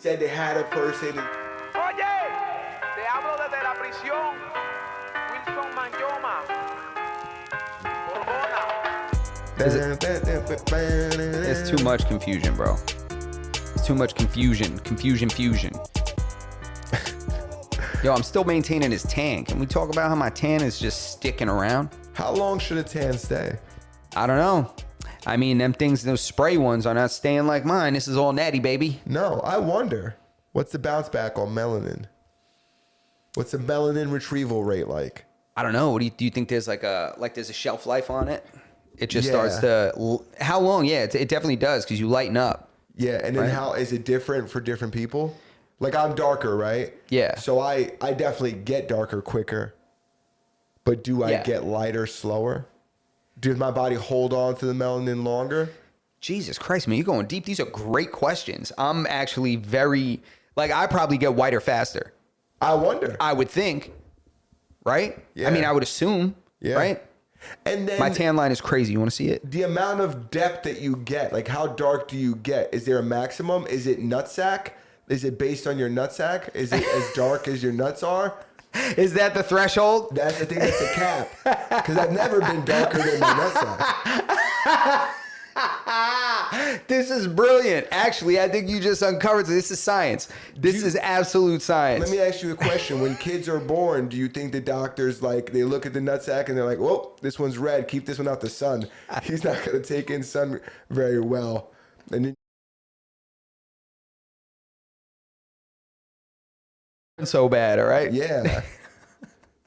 said they had a person. Oye, te hablo desde la prisión. Wilson Manyoma. It's too much confusion, bro. It's too much confusion. Fusion. Yo, I'm still maintaining his tan. Can we talk about how my tan is just sticking around? How long should a tan stay? I don't know. I mean, them things, those spray ones are not staying like mine. This is all natty, baby. No, I wonder. What's the bounce back on melanin? What's the melanin retrieval rate like? I don't know. What do you think there's there's a shelf life on it? It just Yeah. starts to, how long? Yeah, it definitely does because you lighten up. Yeah, and then Right. how is it different for different people? Like I'm darker, right? Yeah. So I definitely get darker quicker. But do I Yeah. get lighter slower? Does my body hold on to the melanin longer? Jesus Christ, man, you're going deep. These are great questions. I'm actually I probably get whiter faster. I wonder. I would think, right? Yeah. I mean, I would assume, Yeah. right? And then My tan line is crazy. You want to see it? the amount of depth that you get, like how dark do you get? Is there a maximum? Is it nutsack? Is it based on your nutsack? Is it as dark as your nuts are? Is that the threshold? That's the thing. That's a cap. Because I've never been darker than my nutsack. This is brilliant. Actually, I think you just uncovered this is science. This is absolute science. Let me ask you a question. When kids are born, do you think the doctors, they look at the nutsack and they're like, whoa, this one's red. Keep this one out the sun. He's not going to take in sun very well. And then So bad, all right? yeah.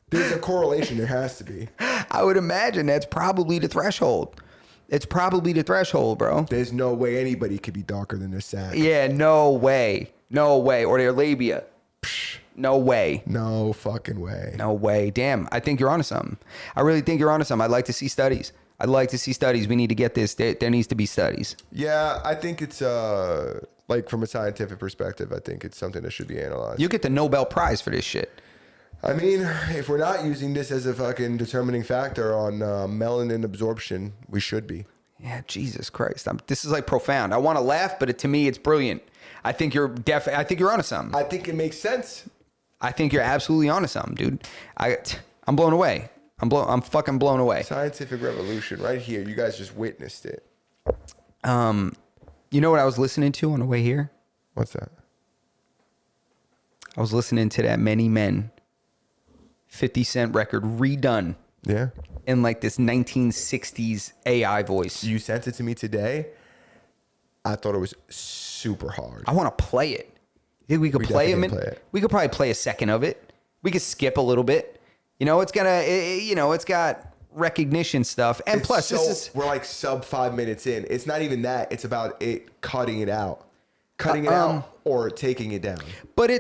There's a correlation. There has to be. I would imagine that's probably the threshold. It's probably the threshold, bro. There's no way anybody could be darker than their sack. Yeah, no way. No way. Or their labia. No way. No fucking way. No way. Damn, I think you're onto something. I really think you're onto something. I'd like to see studies. We need to get this. There needs to be studies. Yeah, I think it's from a scientific perspective, I think it's something that should be analyzed. You get the Nobel Prize for this shit. I mean, if we're not using this as a fucking determining factor on melanin absorption, we should be. Yeah, Jesus Christ. This is profound. I want to laugh, but to me, it's brilliant. I think you're onto something. I think it makes sense. I think you're absolutely onto something, dude. I'm blown away. I'm fucking blown away. Scientific revolution right here. You guys just witnessed it. You know what I was listening to on the way here? What's that? I was listening to that Many Men 50 Cent record redone Yeah. in this 1960s AI voice. You sent it to me today. I thought it was super hard. I want to play it. You think we could play a definitely minute? play it. We could probably play a second of it. We could skip a little bit. It's got recognition stuff. And It's plus, we're sub 5 minutes in. It's not even that. It's about it cutting it out. Cutting it out or taking it down. but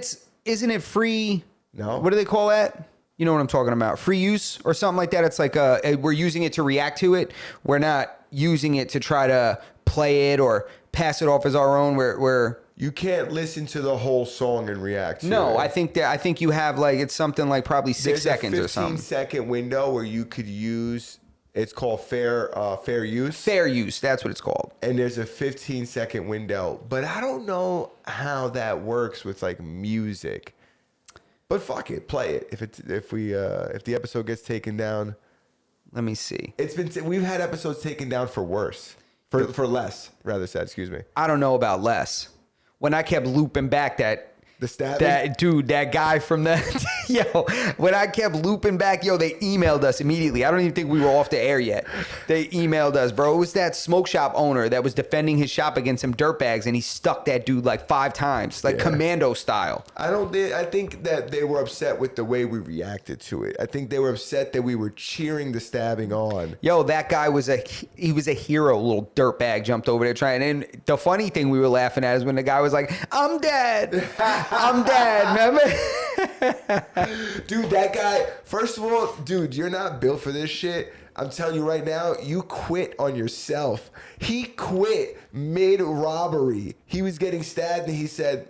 isn't it free? No. What do they call that? You know what I'm talking about? Free use or something like that. It's we're using it to react to it. We're not using it to try to play it or pass it off as our own. We're You can't listen to the whole song and react to no, it. I think you have it's something probably 6 There's seconds a or something. 15-second window where you could use. It's called fair use. Fair use, that's what it's called. And there's a 15-second window, but I don't know how that works with music. But fuck it, play it. If the episode gets taken down, Let me see. we've had episodes taken down for worse, for less rather said. Excuse me. I don't know about less. When I kept looping back The stabbing. that guy from the when I kept looping back, they emailed us immediately. I don't even think we were off the air yet. They emailed us, bro. It was that smoke shop owner that was defending his shop against some dirtbags, and he stuck that dude 5 times, commando style. I think that they were upset with the way we reacted to it. I think they were upset that we were cheering the stabbing on. That guy was a hero. Little dirtbag jumped over there trying. And the funny thing we were laughing at is when the guy was like, "I'm dead." I'm dead, remember? Dude, that guy, first of all, dude, you're not built for this shit. I'm telling you right now, you quit on yourself. He quit mid-robbery. He was getting stabbed and he said,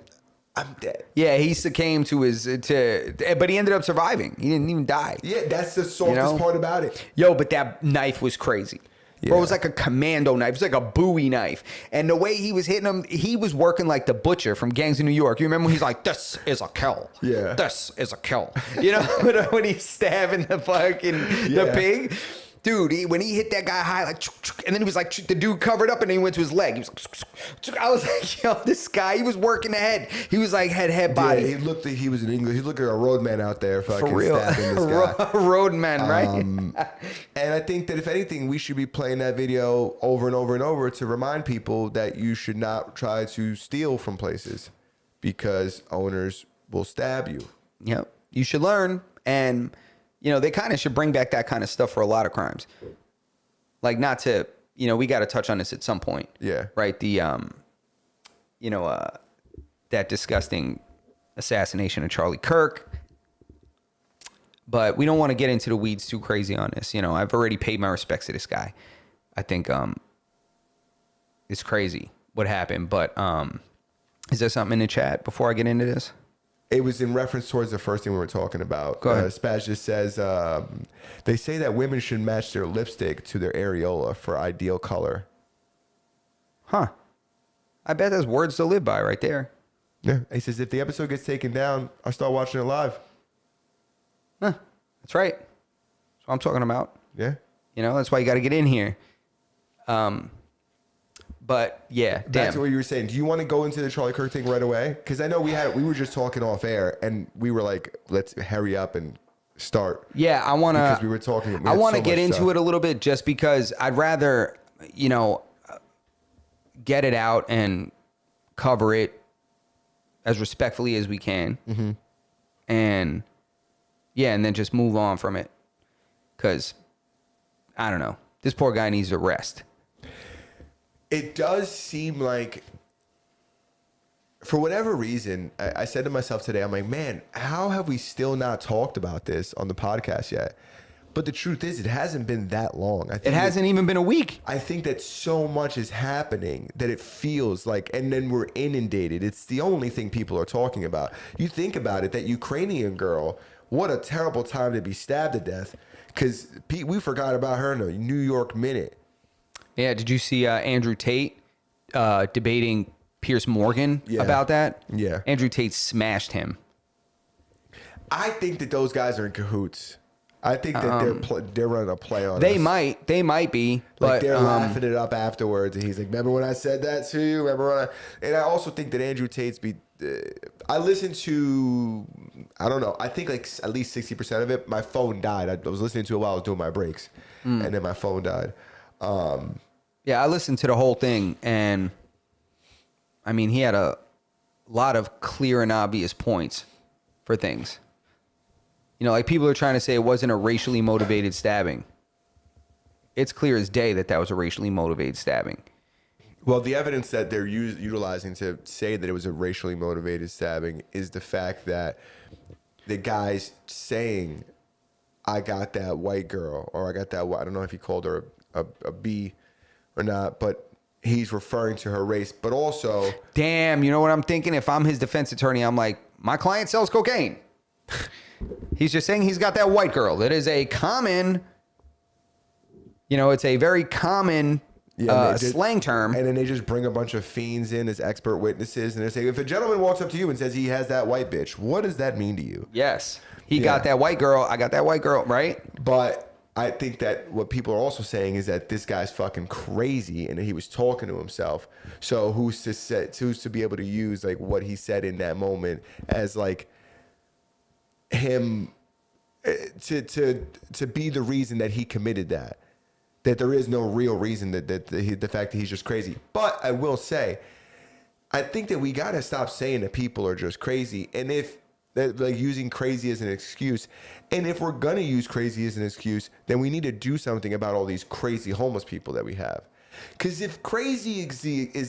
I'm dead. Yeah, he succumbed but he ended up surviving. He didn't even die. Yeah, that's the softest part about it. But that knife was crazy. Bro, it was like a commando knife. It was like a Bowie knife. And the way he was hitting him, he was working like the butcher from Gangs of New York. You remember when he's like, this is a kill. Yeah. This is a kill. You know, when he's stabbing the fucking, the pig? Dude, when he hit that guy high, like, and then he was like, the dude covered up and then he went to his leg. He was like, I was like, yo, this guy, he was working the head. He was like head body. Yeah, he looked like he was in English. He looked like a roadman out there fucking For real. stabbing this guy. Roadman, right? And I think that if anything, we should be playing that video over and over and over to remind people that you should not try to steal from places because owners will stab you. Yep. You should learn. And, you know, they kind of should bring back that kind of stuff for a lot of crimes. Like, not to, you know, we got to touch on this at some point. Yeah. Right. The, you know, that disgusting assassination of Charlie Kirk. But we don't want to get into the weeds too crazy on this. You know, I've already paid my respects to this guy. I think it's crazy what happened. But is there something in the chat before I get into this? It was in reference towards the first thing we were talking about. Go ahead. Spaz just says, they say that women should match their lipstick to their areola for ideal color. Huh. I bet there's words to live by right there. Yeah. He says, if the episode gets taken down, I'll start watching it live. Huh. That's right. That's what I'm talking about. Yeah. You know, that's why you got to get in here. But yeah, Back damn. to what you were saying. Do you want to go into the Charlie Kirk thing right away? Because I know we were just talking off air, and we were like, let's hurry up and start. Yeah, I want to. Because we were talking. I want to get into it a little bit, just because I'd rather, you know, get it out and cover it as respectfully as we can, and yeah, and then just move on from it. Because I don't know, this poor guy needs to rest. It does seem like, for whatever reason, I said to myself today, I'm like, man, how have we still not talked about this on the podcast yet? But the truth is, it hasn't been that long. I think It hasn't even been a week. I think that so much is happening that it feels like, and then we're inundated. It's the only thing people are talking about. You think about it, that Ukrainian girl, what a terrible time to be stabbed to death, because we forgot about her in the New York Minute. Yeah, did you see Andrew Tate debating Piers Morgan about that? Yeah. Andrew Tate smashed him. I think that those guys are in cahoots. I think that they're running a play on They us. might be, Like but they're laughing it up afterwards, and he's like, "Remember when I said that to you? Remember when I?" And I also think that Andrew Tate's I listened to, I don't know, I think like at least 60% of it. My phone died. I was listening to it while I was doing my breaks, and then my phone died. Yeah, I listened to the whole thing, and I mean, he had a lot of clear and obvious points for things. You know, like people are trying to say it wasn't a racially motivated stabbing. It's clear as day that that was a racially motivated stabbing. Well, the evidence that they're utilizing to say that it was a racially motivated stabbing is the fact that the guy's saying, "I got that white girl," or "I got that," I don't know if he called her a B or not, but he's referring to her race. But also, Damn, you know what I'm thinking? If I'm his defense attorney, I'm like, my client sells cocaine. He's just saying he's got that white girl. That is a common, you know, it's a very common slang term. and then they just bring a bunch of fiends in as expert witnesses, and they say, if a gentleman walks up to you and says he has that white bitch, what does that mean to you? Yes. He Yeah. got that white girl. I got that white girl, right? But I think that what people are also saying is that this guy's fucking crazy and that he was talking to himself. So who's to be able to use like what he said in that moment as like him to be the reason that he committed that there is no real reason that the fact that he's just crazy. But I will say, I think that we got to stop saying that people are just crazy. And if that, like, using crazy as an excuse, and if we're going to use crazy as an excuse, then we need to do something about all these crazy homeless people that we have. Because if crazy is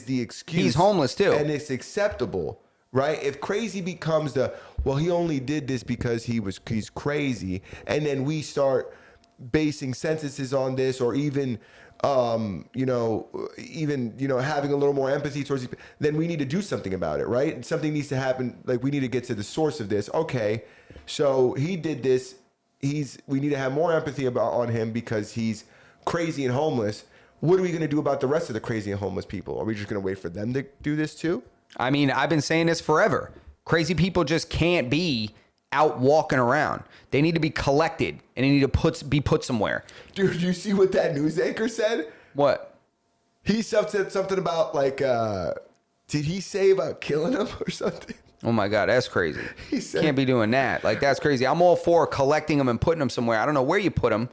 the excuse, He's homeless too. and it's acceptable, right? If crazy becomes well, he only did this because he's crazy, and then we start basing sentences on this, or even having a little more empathy towards these, then we need to do something about it, right? And something needs to happen. Like, we need to get to the source of this. Okay, so he did this. We need to have more empathy on him because he's crazy and homeless. what are we going to do about the rest of the crazy and homeless people? Are we just going to wait for them to do this too? I mean, I've been saying this forever. Crazy people just can't be out walking around. They need to be collected and they need to be put somewhere. Dude, you see what that news anchor said? What? He said something about like, did he say about killing him or something? Oh my God, that's crazy. He said- Can't be doing that. Like, that's crazy. I'm all for collecting them and putting them somewhere. I don't know where you put them,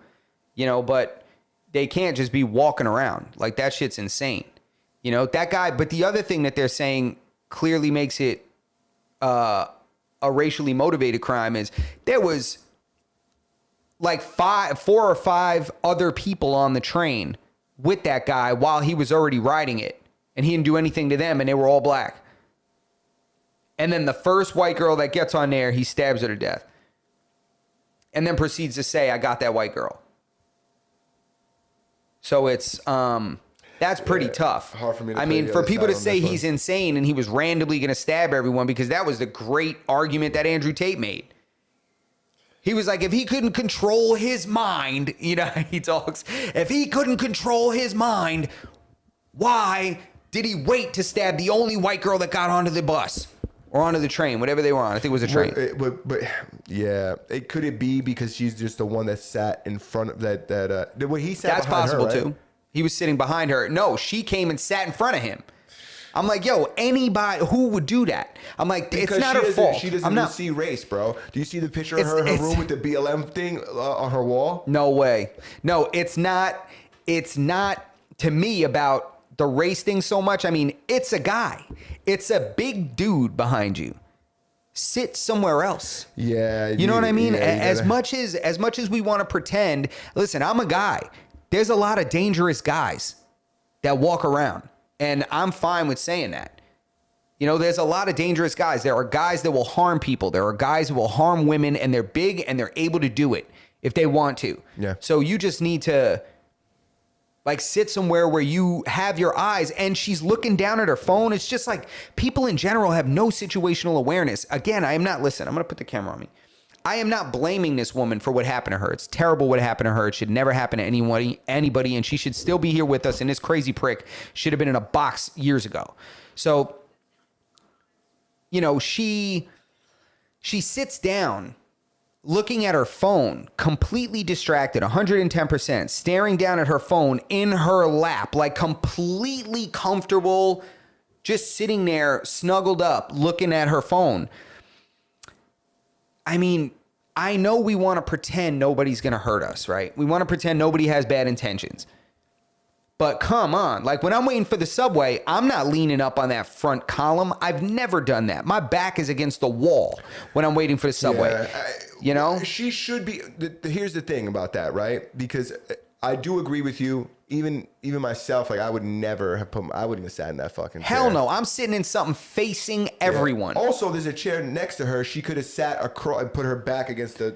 but they can't just be walking around. Like, that shit's insane. That guy. But the other thing that they're saying clearly makes it a racially motivated crime is there was like 4 or 5 other people on the train with that guy while he was already riding it. And he didn't do anything to them, and they were all black. And then the first white girl that gets on there, he stabs her to death. And then proceeds to say, I got that white girl. So it's, that's pretty tough. Hard for me to I play mean, the for other people to side on say this he's one. insane and he was randomly going to stab everyone, because that was the great argument that Andrew Tate made. He was like, if he couldn't control his mind, he talks, if he couldn't control his mind, why did he wait to stab the only white girl that got onto the bus or onto the train, whatever they were on? I think it was a train. But yeah, could it be because she's just the one that sat in front of that well, he sat That's behind her, possible right? too. He was sitting behind her. No, she came and sat in front of him. I'm like, yo, anybody who would do that? I'm like, Because it's not her fault. She doesn't I'm not. see race, bro. Do you see the picture of her in It's- her room with the BLM thing on her wall? No way. No, it's not. It's not to me about the race thing so much. I mean, it's a guy. It's a big dude behind you. Sit somewhere else. Yeah. You know what I mean? yeah, you as gotta- much as we want to pretend, listen, I'm a guy. There's a lot of dangerous guys that walk around, and I'm fine with saying that. There's a lot of dangerous guys. There are guys that will harm people. There are guys who will harm women, and they're big and they're able to do it if they want to. Yeah. So you just need to like sit somewhere where you have your eyes, and she's looking down at her phone. It's just like people in general have no situational awareness. Again, I'm going to put the camera on me. I am not blaming this woman for what happened to her. It's terrible what happened to her. It should never happen to anybody, and she should still be here with us. And this crazy prick should have been in a box years ago. So, she sits down looking at her phone, completely distracted, 110%, staring down at her phone in her lap, like completely comfortable, just sitting there snuggled up, looking at her phone. I mean, I know we want to pretend nobody's going to hurt us, right? We want to pretend nobody has bad intentions. But come on, like when I'm waiting for the subway, I'm not leaning up on that front column. I've never done that. My back is against the wall when I'm waiting for the subway. She should be. Here's the thing about that, right? Because I do agree with you. Even myself, like I would never have I wouldn't have sat in that fucking chair. Hell no. I'm sitting in something facing everyone. Also, there's a chair next to her. She could have sat across and put her back against the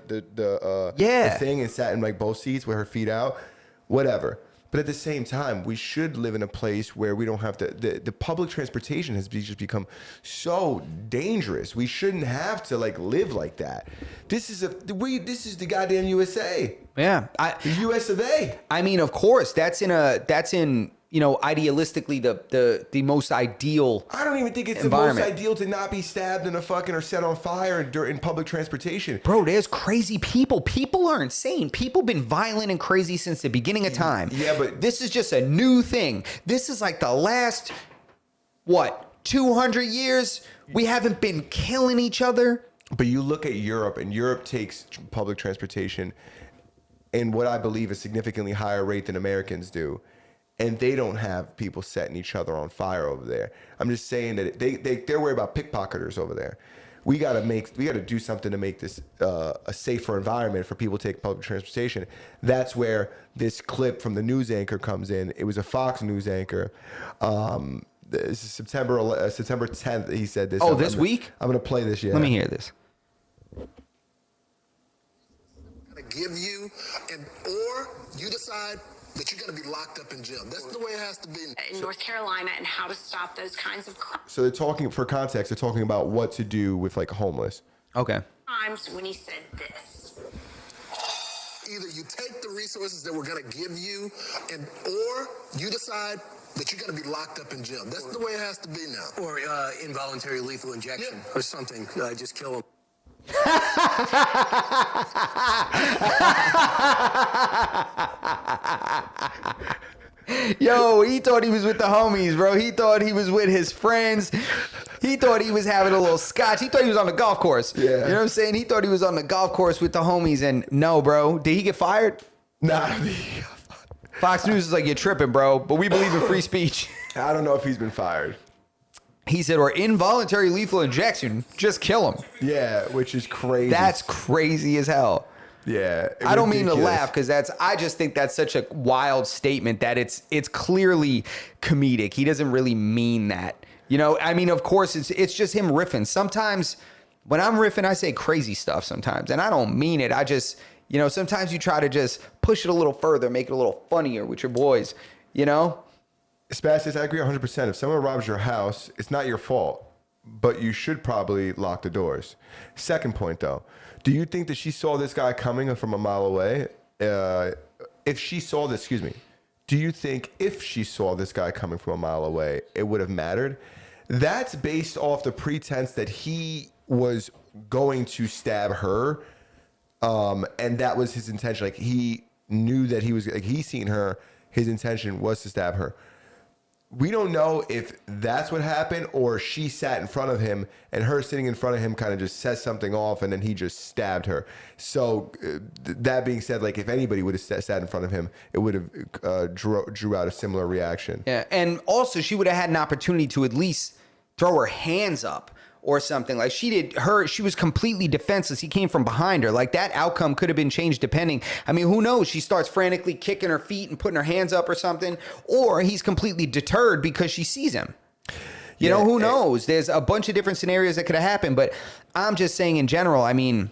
thing and sat in like both seats with her feet out. Whatever. But at the same time, we should live in a place where we don't have to. The public transportation has just become so dangerous. We shouldn't have to like live like that. This is the goddamn USA. Yeah, The U.S. of A. I mean, of course, that's in idealistically the most ideal. I don't even think it's environment. the most ideal to not be stabbed in a fucking or set on fire in public transportation. Bro, there's crazy people. People are insane. People been violent and crazy since the beginning of time. Yeah, but this is just a new thing. This is like the last 200 years we haven't been killing each other. But you look at Europe, and Europe takes public transportation in what I believe is significantly higher rate than Americans do. And they don't have people setting each other on fire over there. I'm just saying that they're worried about pickpocketers over there. We gotta do something to make this a safer environment for people to take public transportation. That's where this clip from the news anchor comes in. It was a Fox News anchor. This is September 10th. He said this. Oh, this week? I'm gonna play this. Yeah. Let me hear this. Give you, or you decide that you're going to be locked up in jail. That's the way it has to be. In North Carolina, and how to stop those kinds of So they're talking, for context, they're talking about what to do with like homeless. Okay. crimes when he said this. Either you take the resources that we're going to give you, or you decide that you're going to be locked up in jail. That's the way it has to be now. Or involuntary lethal injection or something. Just kill him. Yo, he thought he was with the homies, bro. He thought he was with his friends. He thought he was having a little scotch. He thought he was on the golf course. Yeah. You know what I'm saying? He thought he was on the golf course with the homies. And no, bro. Did he get fired? Nah, Fox News is like, you're tripping, bro. But we believe in free speech. I don't know if he's been fired. He said, or involuntary lethal injection, just kill him. Yeah, which is crazy. That's crazy as hell. yeah. I don't mean to ridiculous. laugh because I just think that's such a wild statement that it's clearly comedic. He doesn't really mean that. You know, I mean, of course, it's just him riffing. Sometimes when I'm riffing, I say crazy stuff sometimes, and I don't mean it. I just, you know, sometimes you try to just push it a little further, make it a little funnier with your boys, you know? Spastis, I agree 100%. If someone robs your house, it's not your fault, but you should probably lock the doors. Second point, though, do you think that she saw this guy coming from a mile away? If she saw this, do you think if she saw this guy coming from a mile away, it would have mattered? That's based off the pretense that he was going to stab her, and that was his intention. Like, he knew that he was, like, he seen her. His intention was to stab her. We don't know if that's what happened or she sat in front of him and her sitting in front of him kind of just set something off and then he just stabbed her. So that being said, like, if anybody would have sat in front of him, it would have drew out a similar reaction. Yeah, and also she would have had an opportunity to at least throw her hands up or something. Like she was completely defenseless. He came from behind her. Like, that outcome could have been changed depending. I mean, who knows? She starts frantically kicking her feet and putting her hands up or something, or he's completely deterred because she sees him. You know, who knows? There's a bunch of different scenarios that could have happened, but I'm just saying in general, I mean,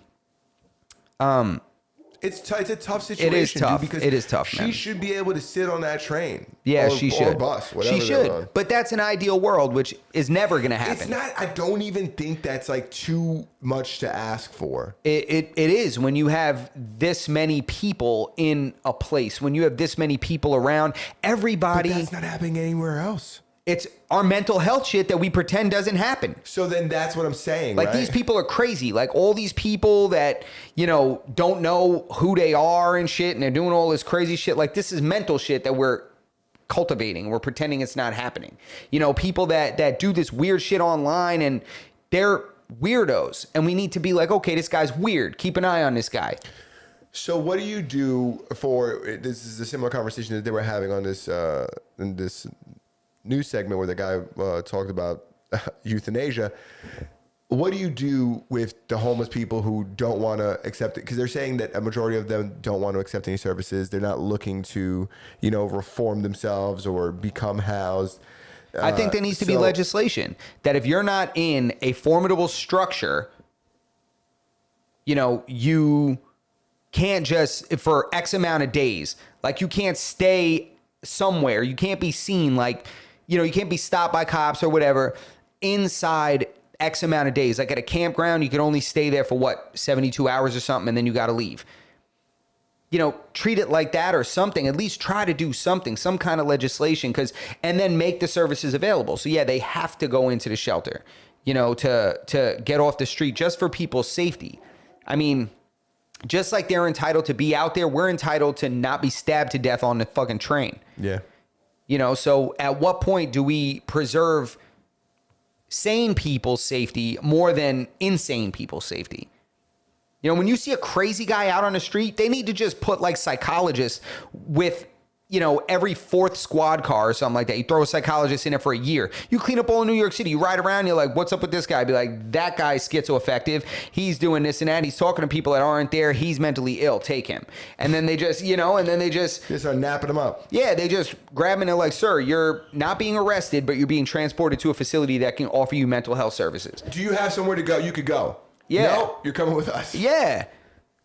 It's a tough situation. It is tough. Dude, because It is tough, She man. should be able to sit on that train. Yeah, or, she should. Or bus, whatever she they're should. on. But that's an ideal world, which is never going to happen. It's not. I don't even think that's like too much to ask for. It is when you have this many people in a place, when you have this many people around, everybody. But that's not happening anywhere else. It's our mental health shit that we pretend doesn't happen. So then that's what I'm saying. Like, right? these people are crazy. Like, all these people that, you know, don't know who they are and shit, and they're doing all this crazy shit. Like, this is mental shit that we're cultivating. We're pretending it's not happening. You know, people that do this weird shit online, and they're weirdos. And we need to be like, okay, this guy's weird. Keep an eye on this guy. So what do you do for? This is a similar conversation that they were having on this in this news segment where the guy talked about euthanasia. What do you do with the homeless people who don't want to accept it? Because they're saying that a majority of them don't want to accept any services. They're not looking to, you know, reform themselves or become housed. I think there needs to be legislation that if you're not in a formidable structure, you know, you can't just, for X amount of days, like, you can't stay somewhere. You can't be seen, like, you know, you can't be stopped by cops or whatever inside X amount of days. Like, at a campground, you can only stay there for 72 hours or something, and then you got to leave. You know, treat it like that or something. At least try to do something, some kind of legislation, and then make the services available. So yeah, they have to go into the shelter, you know, to get off the street just for people's safety. I mean, just like they're entitled to be out there, we're entitled to not be stabbed to death on the fucking train. Yeah. You know, so at what point do we preserve sane people's safety more than insane people's safety? You know, when you see a crazy guy out on the street, they need to just put like psychologists with, you know, every fourth squad car or something like that. You throw a psychologist in it for a year. You clean up all of New York City. You ride around, you're like, what's up with this guy? Be like, that guy's schizoaffective. He's doing this and that. He's talking to people that aren't there. He's mentally ill. Take him. And then they just, you know, and then they just start napping them up. Yeah, they just grab him and they're like, sir, you're not being arrested, but you're being transported to a facility that can offer you mental health services. Do you have somewhere to go? You could go. Yeah. No, you're coming with us. Yeah.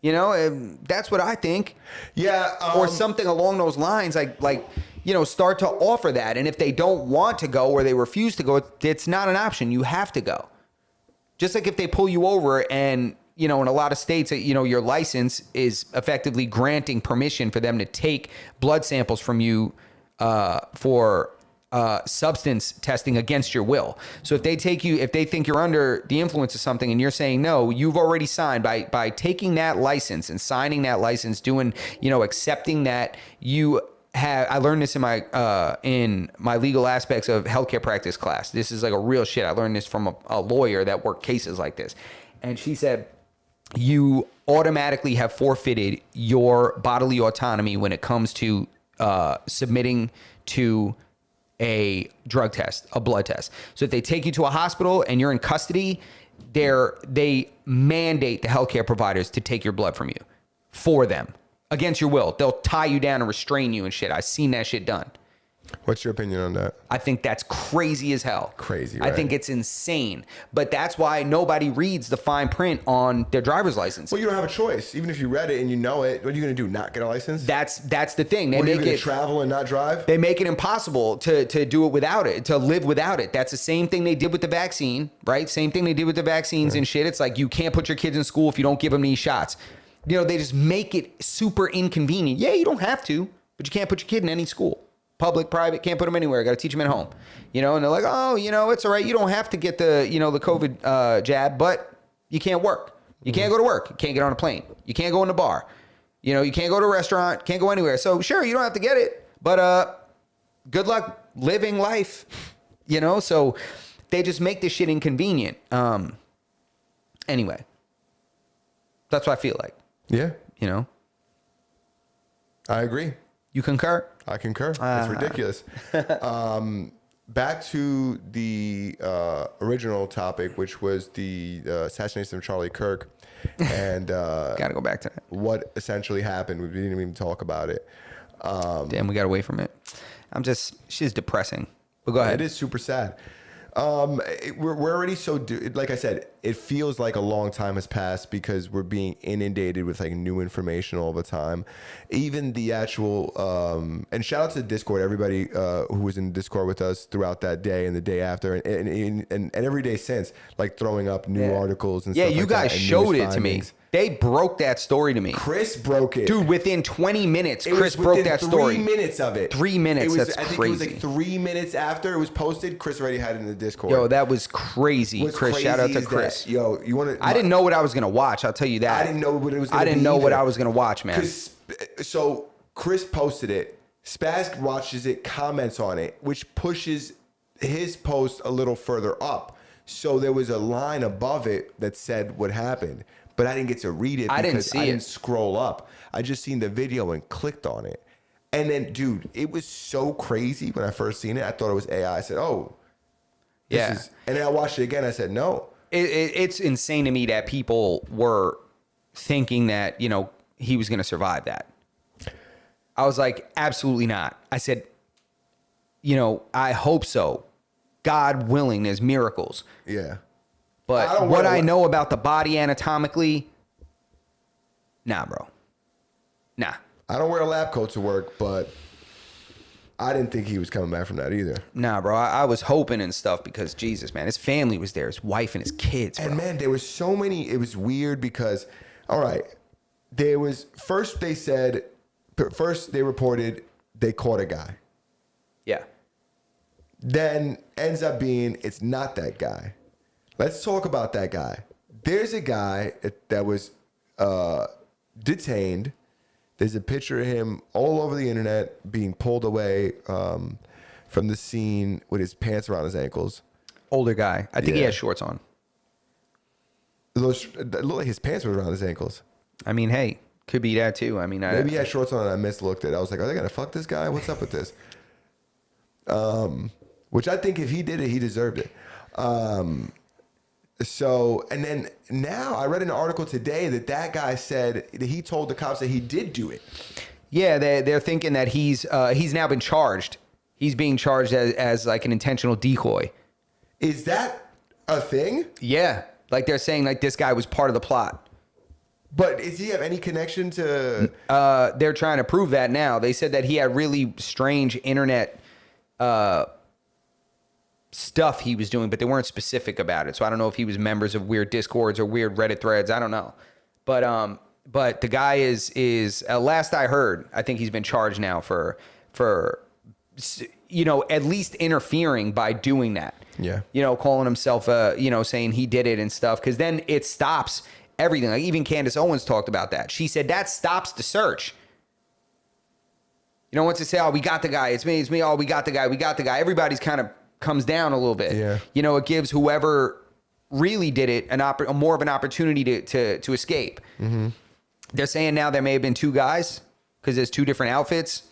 You know, that's what I think. Yeah. Or something along those lines, like, you know, start to offer that. And if they don't want to go or they refuse to go, it's not an option. You have to go. Just like if they pull you over and you know, in a lot of states, you know, your license is effectively granting permission for them to take blood samples from you for substance testing against your will. So if they think you're under the influence of something and you're saying no, you've already signed by taking that license and signing that license, doing, you know, accepting that you have. I learned this in my legal aspects of healthcare practice class. This is like a real shit. I learned this from a lawyer that worked cases like this. And she said, you automatically have forfeited your bodily autonomy when it comes to submitting to a drug test, a blood test. So if they take you to a hospital and you're in custody, they mandate the healthcare providers to take your blood from you for them against your will. They'll tie you down and restrain you and shit. I've seen that shit done. What's your opinion on that? I think that's crazy as hell. Crazy, I right? think it's insane. But that's why nobody reads the fine print on their driver's license. Well, you don't have a choice. Even if you read it and you know it, what are you going to do? Not get a license? That's the thing. They What, are you make going it to travel and not drive? They make it impossible to do it without it, to live without it. That's the same thing they did with the vaccine, right? Same thing they did with the vaccines and shit. It's like you can't put your kids in school if you don't give them these shots. You know, they just make it super inconvenient. Yeah, you don't have to, but you can't put your kid in any school. Public, private, can't put them anywhere. Got to teach them at home. You know, and they're like, oh, you know, it's all right. You don't have to get the, you know, the COVID jab, but you can't work. You can't go to work. You can't get on a plane. You can't go in a bar. You know, you can't go to a restaurant. Can't go anywhere. So sure, you don't have to get it, but good luck living life. You know, so they just make this shit inconvenient. Anyway, that's what I feel like. Yeah, You know, I agree. you concur? I concur. It's ridiculous. Back to the original topic, which was the assassination of Charlie Kirk, and Got to go back to that. what essentially happened. We didn't even talk about it. Damn, we got away from it. She's depressing. But go ahead. It is super sad. We're already so, like I said, it feels like a long time has passed because we're being inundated with like new information all the time. Even the actual, and shout out to Discord, everybody who was in Discord with us throughout that day and the day after and every day since, like throwing up new articles and Yeah, stuff you like that, guys and showed news it to me. findings. They broke that story to me. Chris broke it. Dude, within 20 minutes, It was Chris broke within that story. 3 minutes of it. 3 minutes, It was, that's I think crazy. it was like 3 minutes after it was posted. Chris already had it in the Discord. Yo, that was crazy. What's Chris, shout out crazy to is Chris. that, yo, you want to? I didn't know what I was going to watch. I'll tell you that. I didn't know what it was going I to be. didn't know what either. I was going to watch, man. So Chris posted it. Spaz watches it, comments on it, which pushes his post a little further up. So there was a line above it that said what happened, but I didn't get to read it. I didn't because see I didn't it. scroll up. I just seen the video and clicked on it. And then, dude, it was so crazy when I first seen it. I thought it was AI. I said, oh, this Yeah. is. And then I watched it again. I said, no. It's insane to me that people were thinking that, you know, he was going to survive that. I was like, absolutely not. I said, you know, I hope so. God willing, there's miracles. Yeah. I But don't what wanna- I know about the body anatomically, nah, bro. Nah. I don't wear a lab coat to work, but I didn't think he was coming back from that either. Nah, bro. I was hoping and stuff because Jesus, man, his family was there, his wife and his kids, bro. And man, there was so many. It was weird because, all right, there was first they reported they caught a guy. Yeah. Then ends up being it's not that guy. Let's talk about that guy. There's a guy that was detained. There's a picture of him all over the internet being pulled away from the scene with his pants around his ankles. Older guy. I think he Yeah. has shorts on. It looked like his pants were around his ankles. I mean, hey, could be that too. I mean, Maybe he had shorts on and I mislooked it. I was like, are they going to fuck this guy? What's up with this? Which I think if he did it, he deserved it. So, and then now I read an article today that guy said that he told the cops that he did do it. Yeah, they're thinking that he's now been charged. He's being charged as like an intentional decoy. Is that a thing? Yeah, like they're saying like this guy was part of the plot. But does he have any connection to? They're trying to prove that now. They said that he had really strange internet stuff he was doing, but they weren't specific about it. So I don't know if he was members of weird Discords or weird Reddit threads. I don't know. But the guy is last I heard, I think he's been charged now for at least interfering by doing that. Yeah. Calling himself saying he did it and stuff, because then it stops everything. Like even Candace Owens talked about that. She said that stops the search. Once they say, oh, we got the guy, it's me, oh, we got the guy, everybody's kind of comes down a little bit. Yeah. It gives whoever really did it more of an opportunity to escape. Mm-hmm. They're saying now there may have been two guys because there's two different outfits.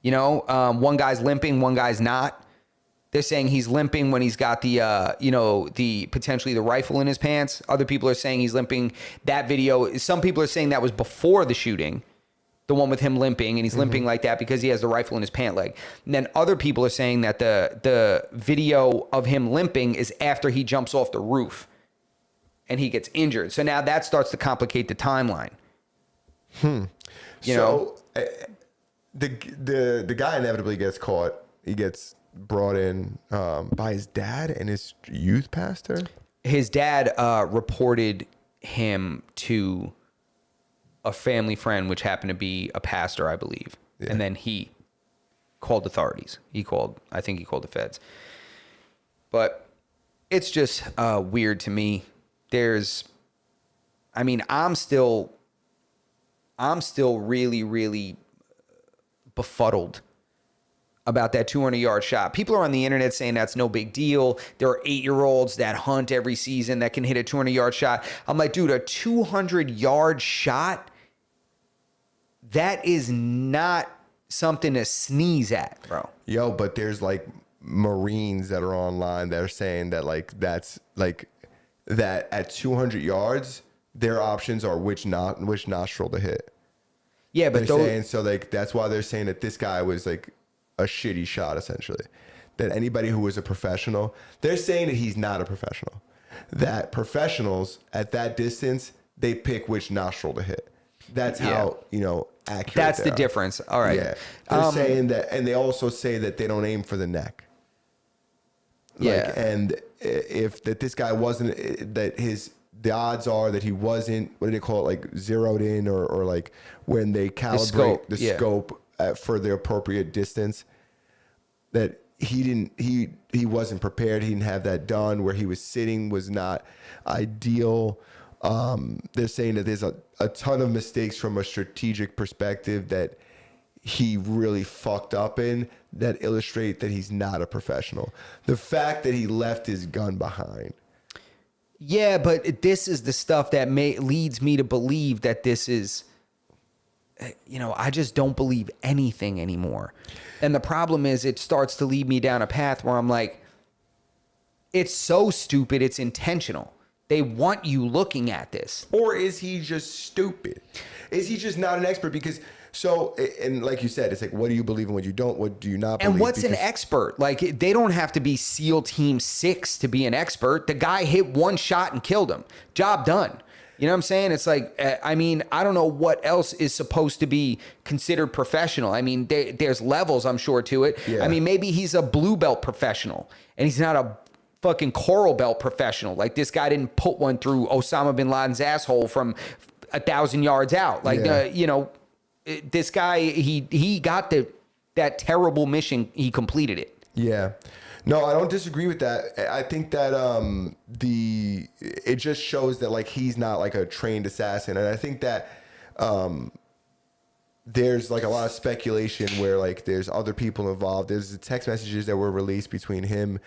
One guy's limping, one guy's not. They're saying he's limping when he's got the potentially the rifle in his pants. Other people are saying he's limping. That video, some people are saying that was before the shooting, the one with him limping, and he's limping like that because he has the rifle in his pant leg. And then other people are saying that the video of him limping is after he jumps off the roof and he gets injured. So now that starts to complicate the timeline. The guy inevitably gets caught. He gets brought in by his dad and his youth pastor. His dad reported him to a family friend, which happened to be a pastor, I believe. Yeah. And then he called authorities. I think he called the feds. But it's just weird to me. I'm still really, really befuddled about that 200-yard shot. People are on the internet saying that's no big deal. There are 8-year-olds that hunt every season that can hit a 200-yard shot. I'm like, dude, a 200-yard shot, that is not something to sneeze at, bro. Yo, but there's like Marines that are online that are saying that that's that at 200 yards, their options are which nostril to hit. Yeah, but that's why they're saying that this guy was like a shitty shot, essentially. That anybody who was a professional, they're saying that he's not a professional. That professionals at that distance, they pick which nostril to hit. That's how, accurate. That's the difference. All right. Yeah. They're saying that, and they also say that they don't aim for the neck. And if this guy wasn't, the odds are that he wasn't, what do they call it? Like zeroed in or like when they calibrate the scope for the appropriate distance, that he wasn't prepared. He didn't have that done. Where he was sitting was not ideal. They're saying that there's a ton of mistakes from a strategic perspective that he really fucked up in that illustrate that he's not a professional. The fact that he left his gun behind. Yeah, but this is the stuff that leads me to believe that this is, I just don't believe anything anymore. And the problem is it starts to lead me down a path where I'm like, it's so stupid, it's intentional. They want you looking at this. Or is he just stupid? Is he just not an expert? Because and like you said, it's like, what do you believe in, what you don't, what do you not believe? And what's an expert? Like, they don't have to be SEAL Team 6 to be an expert. The guy hit one shot and killed him. Job done. You know what I'm saying? It's like, I don't know what else is supposed to be considered professional. There's levels, I'm sure, to it. Yeah. Maybe he's a blue belt professional and he's not a fucking coral belt professional. Like, this guy didn't put one through Osama bin Laden's asshole from 1,000 yards out. Like, this guy, he got that terrible mission. He completed it. Yeah. No, I don't disagree with that. I think that it just shows that like he's not like a trained assassin. And I think that there's like a lot of speculation where like there's other people involved. There's the text messages that were released between him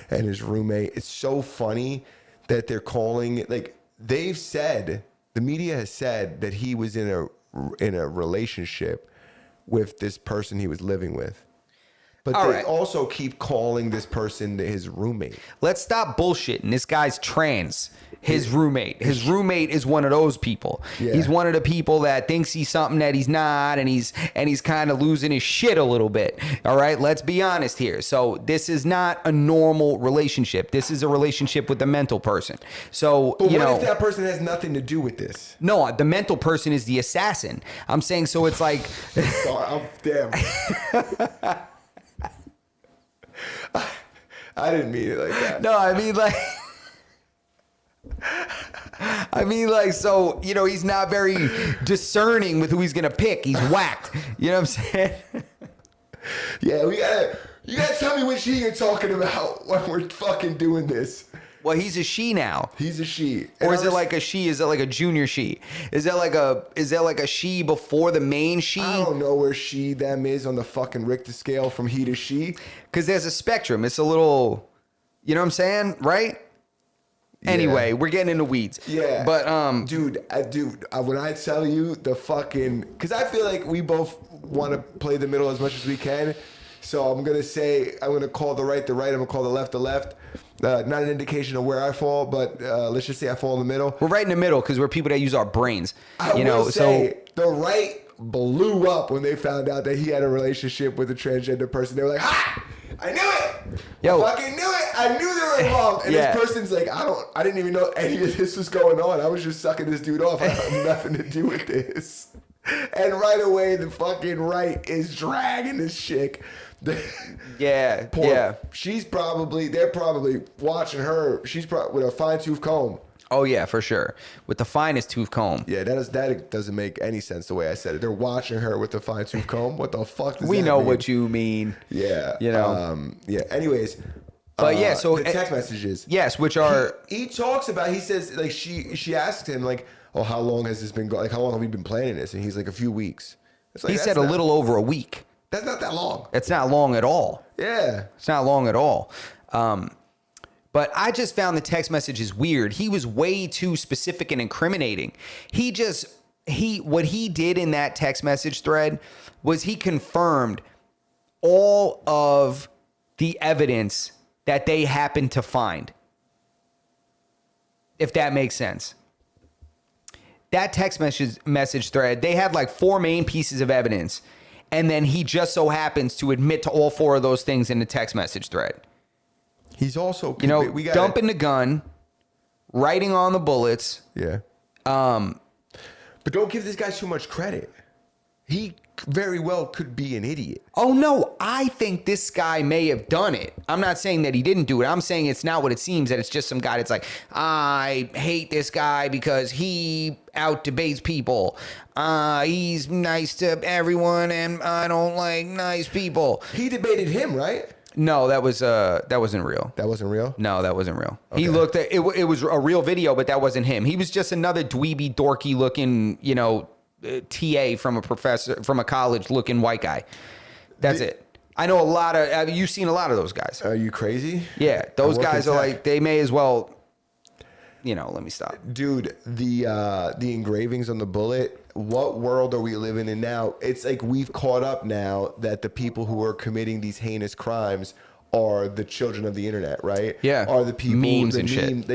and his roommate. It's so funny that they're calling, like they've said, the media has said that he was in a relationship with this person he was living with. But they also keep calling this person his roommate. Let's stop bullshitting. This guy's trans. His roommate is one of those people. Yeah. He's one of the people that thinks he's something that he's not, and he's kind of losing his shit a little bit. All right, let's be honest here. So this is not a normal relationship. This is a relationship with a mental person. So but what if that person has nothing to do with this? No, the mental person is the assassin. I'm saying, so it's like, damn. I didn't mean it like that. No, I mean like. So, you know, he's not very discerning with who he's going to pick. He's whacked. You know what I'm saying? Yeah, you gotta tell me which she you're talking about when we're fucking doing this. Well, he's a she now. He's a she. Or is it like a she? Is it like a junior she? Is that like a she before the main she? I don't know where she, them is on the fucking Richter scale from he to she. Because there's a spectrum. It's a little, you know what I'm saying? Right? Anyway, we're getting into weeds. Yeah. But, dude, when I tell you the fucking, because I feel like we both want to play the middle as much as we can. So I'm going to call the right, I'm going to call the left. Not an indication of where I fall, but let's just say I fall in the middle. we're right in the middle because we're people that use our brains. I You know, will say the right blew up when they found out that he had a relationship with a transgender person. They were like, "Ha! I knew it! Yo. I fucking knew it! I knew they were involved." And Yeah. this person's like, I didn't even know any of this was going on. I was just sucking this dude off. I have nothing to do with this. And right away, the fucking right is dragging this chick. yeah, Poor, yeah. They're probably watching her. She's probably with a fine tooth comb. Oh yeah, for sure. With the finest tooth comb. Yeah, that doesn't make any sense the way I said it. They're watching her with the fine tooth comb. What the fuck does We that know mean? what you mean. Yeah. You know. Yeah. Anyways. But yeah, so the text messages. Yes, which are He talks about. He says like she asked him like, "Oh, how long has this been going? Like, how long have we been planning this?" And he's like, "A few weeks." It's like, he that's said a not- little over a week. That's not that long. It's not long at all. Yeah. It's not long at all. But I just found the text messages weird. He was way too specific and incriminating. What he did in that text message thread was he confirmed all of the evidence that they happened to find. If that makes sense. That text message thread, they had like 4 main pieces of evidence. And then he just so happens to admit to all 4 of those things in the text message thread. He's also You know, we gotta- dumping the gun, writing on the bullets. Yeah. But don't give this guy too much credit. He very well could be an idiot. Oh no, I think this guy may have done it. I'm not saying that he didn't do it. I'm saying it's not what it seems, that it's just some guy that's like, I hate this guy because he out debates people. He's nice to everyone and I don't like nice people. He debated him, right? No, that wasn't real. That wasn't real? No, that wasn't real. Okay. He looked at it. It was a real video, but that wasn't him. He was just another dweeby, dorky looking, you know, TA from a college looking white guy. That's it. I know a lot of. You've seen a lot of those guys. Are you crazy? Yeah, those I work guys in are tech. like, they may as well. You know, let me stop. Dude, the engravings on the bullet, what world are we living in now? It's like we've caught up now that the people who are committing these heinous crimes are the children of the internet, right? Yeah. Are the people Memes the and shit.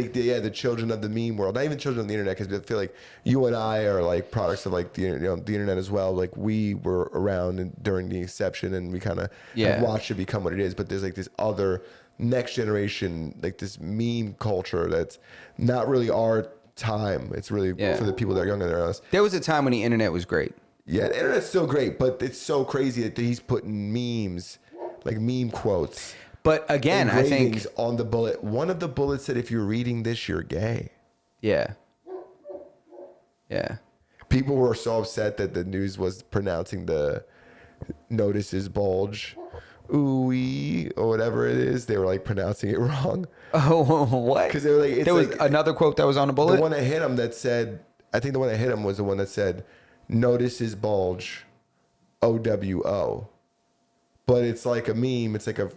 the children of the meme world. Not even children of the internet, because I feel like you and I are like products of like the internet as well. Like we were around during the inception, and we kind of have watched it become what it is. But there's like this other next generation, like this meme culture that's not really our time. It's really for the people that are younger than us. There was a time when the internet was great. Yeah, the internet's still great, but it's so crazy that he's putting memes, like meme quotes. But again, I think engravings on the bullet. One of the bullets said, "If you're reading this, you're gay." yeah. People were so upset that the news was pronouncing the notices bulge, ooey, or whatever it is. They were like pronouncing it wrong. Oh, what? Because they were like, it's there was like another quote that was on the bullet. the one that hit him that said, I think the one that hit him was the one that said, "Notices bulge, OWO." But it's like a meme. It's like I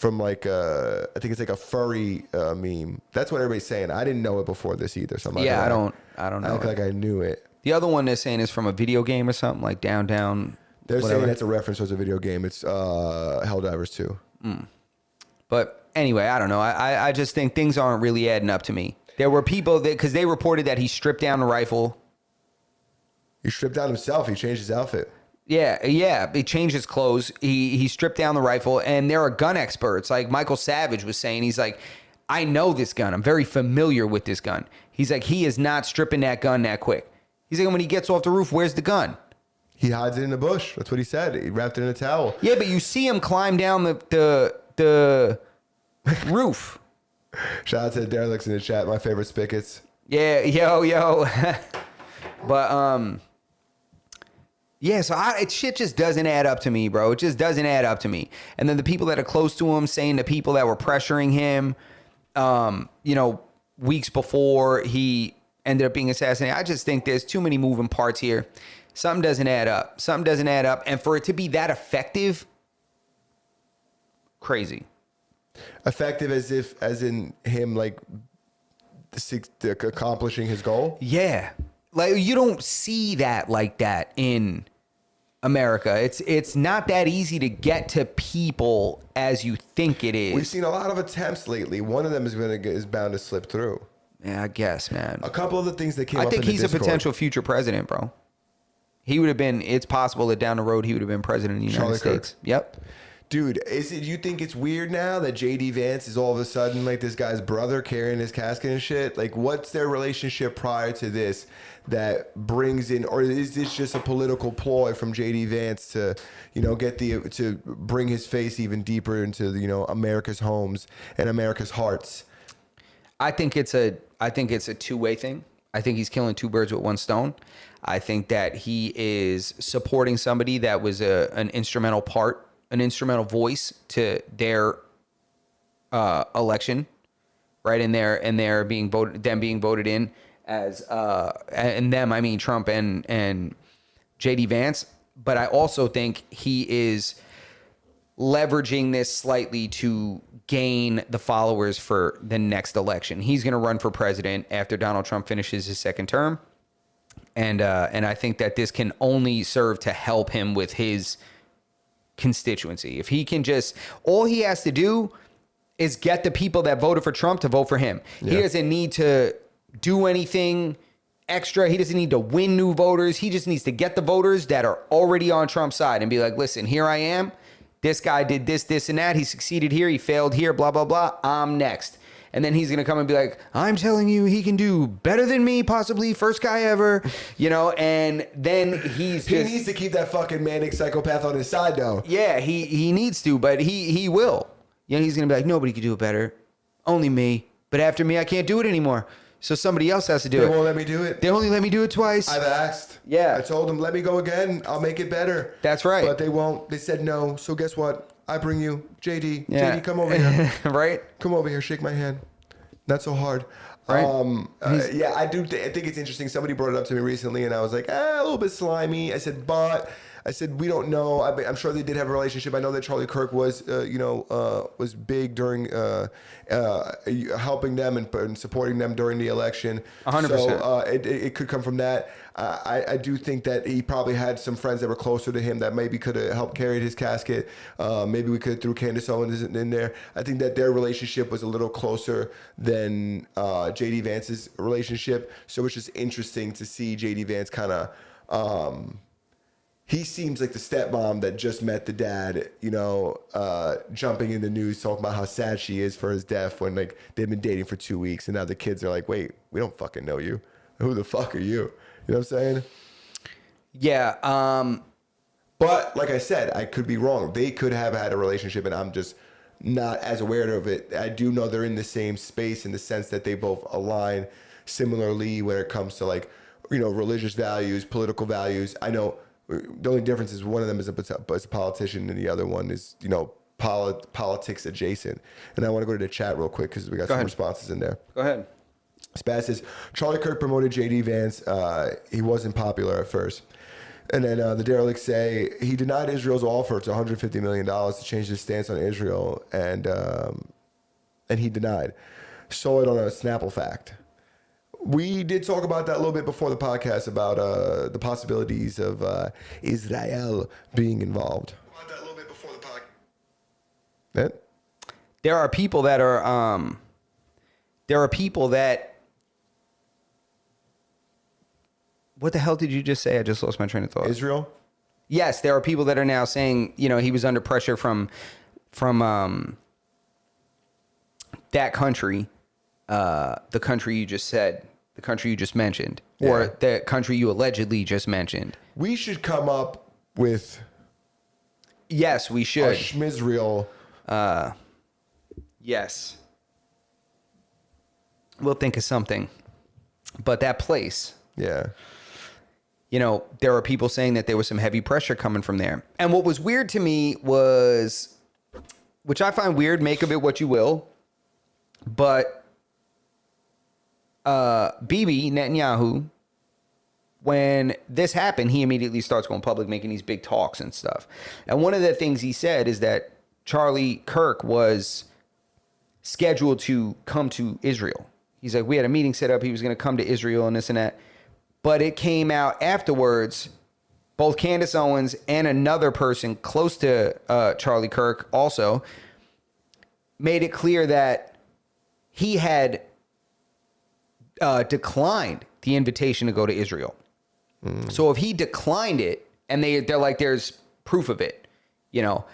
think it's like a furry meme. That's what everybody's saying. I didn't know it before this either. So I don't I know. don't feel like I knew it. The other one they're saying is from a video game or something, like Down. They're whatever. saying it's a reference to a video game. It's Helldivers 2. But anyway, I don't know. I just think things aren't really adding up to me. There were people that, because they reported that he stripped down the rifle. He stripped down himself. He changed his outfit. Yeah. He changed his clothes. He stripped down the rifle, and there are gun experts. Like Michael Savage was saying, he's like, I know this gun. I'm very familiar with this gun. He's like, he is not stripping that gun that quick. He's like, when he gets off the roof, where's the gun? He hides it in the bush. That's what he said. He wrapped it in a towel. Yeah, but you see him climb down the Roof. Shout out to the derelicts in the chat. My favorite spigots. Yeah, yo. But yeah, so shit just doesn't add up to me, bro. It just doesn't add up to me. And then the people that are close to him saying the people that were pressuring him, weeks before he ended up being assassinated. I just think there's too many moving parts here. Something doesn't add up. And for it to be that effective, crazy. Effective as in him like accomplishing his goal. Yeah. Like you don't see that like that in America. It's not that easy to get to people as you think it is. We've seen a lot of attempts lately. One of them is bound to slip through. Yeah, I guess, man. A couple of the things that came up I think in the he's Discord. a potential future president, bro. He would have been. It's possible that down the road he would have been president of the United States. Kirk. Yep. Dude, you think it's weird now that JD Vance is all of a sudden like this guy's brother carrying his casket and shit? Like, what's their relationship prior to this that brings in, or is this just a political ploy from JD Vance to, to bring his face even deeper into America's homes and America's hearts? I think it's a two-way thing. I think he's killing two birds with one stone. I think that he is supporting somebody that was an instrumental voice to their election, right? And they're being voted in as and them, I mean Trump and JD Vance. But I also think he is leveraging this slightly to gain the followers for the next election. He's going to run for president after Donald Trump finishes his second term. And I think that this can only serve to help him with his constituency. If he can all he has to do is get the people that voted for Trump to vote for him. Yeah. He doesn't need to do anything extra. He doesn't need to win new voters. He just needs to get the voters that are already on Trump's side and be like, listen, here I am. This guy did this, and that. He succeeded here. He failed here, blah, blah, blah. I'm next. And then he's going to come and be like, I'm telling you, he can do better than me, possibly first guy ever, and then he needs to keep that fucking manic psychopath on his side, though. Yeah, he needs to, but he will. He's going to be like, nobody can do it better. Only me. But after me, I can't do it anymore. So somebody else has to do it. They won't let me do it. They only let me do it twice. I've asked. Yeah. I told them, let me go again. I'll make it better. That's right. But they won't. They said no. So guess what? I bring you JD. Yeah. JD, come over here. Right? Come over here. Shake my hand. Not so hard. Right. I do. I think it's interesting. Somebody brought it up to me recently, and I was like, a little bit slimy. I said, we don't know. I'm sure they did have a relationship. I know that Charlie Kirk was, was big during helping them and supporting them during the election. 100%. So it could come from that. I do think that he probably had some friends that were closer to him that maybe could have helped carry his casket. Maybe we could have threw Candace Owens in there. I think that their relationship was a little closer than JD Vance's relationship. So it's just interesting to see JD Vance kind of. He seems like the stepmom that just met the dad, jumping in the news, talking about how sad she is for his death when they've been dating for 2 weeks. And now the kids are like, wait, we don't fucking know you. Who the fuck are you? You know what I'm saying? Yeah. But like I said, I could be wrong. They could have had a relationship and I'm just not as aware of it. I do know they're in the same space in the sense that they both align similarly when it comes to religious values, political values. I know the only difference is one of them is a politician and the other one is, politics adjacent. And I want to go to the chat real quick because we got some responses in there. Go ahead. Spaz says, Charlie Kirk promoted JD Vance. He wasn't popular at first. And then the derelicts say he denied Israel's offer to $150 million to change his stance on Israel. And he denied. Saw it on a Snapple fact. We did talk about that a little bit before the podcast about the possibilities of Israel being involved. There are people that are. What the hell did you just say? I just lost my train of thought. Israel? Yes, there are people that are now saying, he was under pressure from that country, the country you just said. The country you just mentioned, or the country you allegedly just mentioned. We should come up with. Yes, we should. Schmizrael. Yes. We'll think of something. But that place, Yeah. you know, there are people saying that there was some heavy pressure coming from there. And what was weird to me was, which I find weird, make of it what you will, but Bibi Netanyahu, when this happened, he immediately starts going public, making these big talks and stuff. And one of the things he said is that Charlie Kirk was scheduled to come to Israel. He's like, we had a meeting set up. He was going to come to Israel and this and that. But it came out afterwards, both Candace Owens and another person close to Charlie Kirk also made it clear that he had declined the invitation to go to Israel. So if he declined it, and they're like, there's proof of it, you know,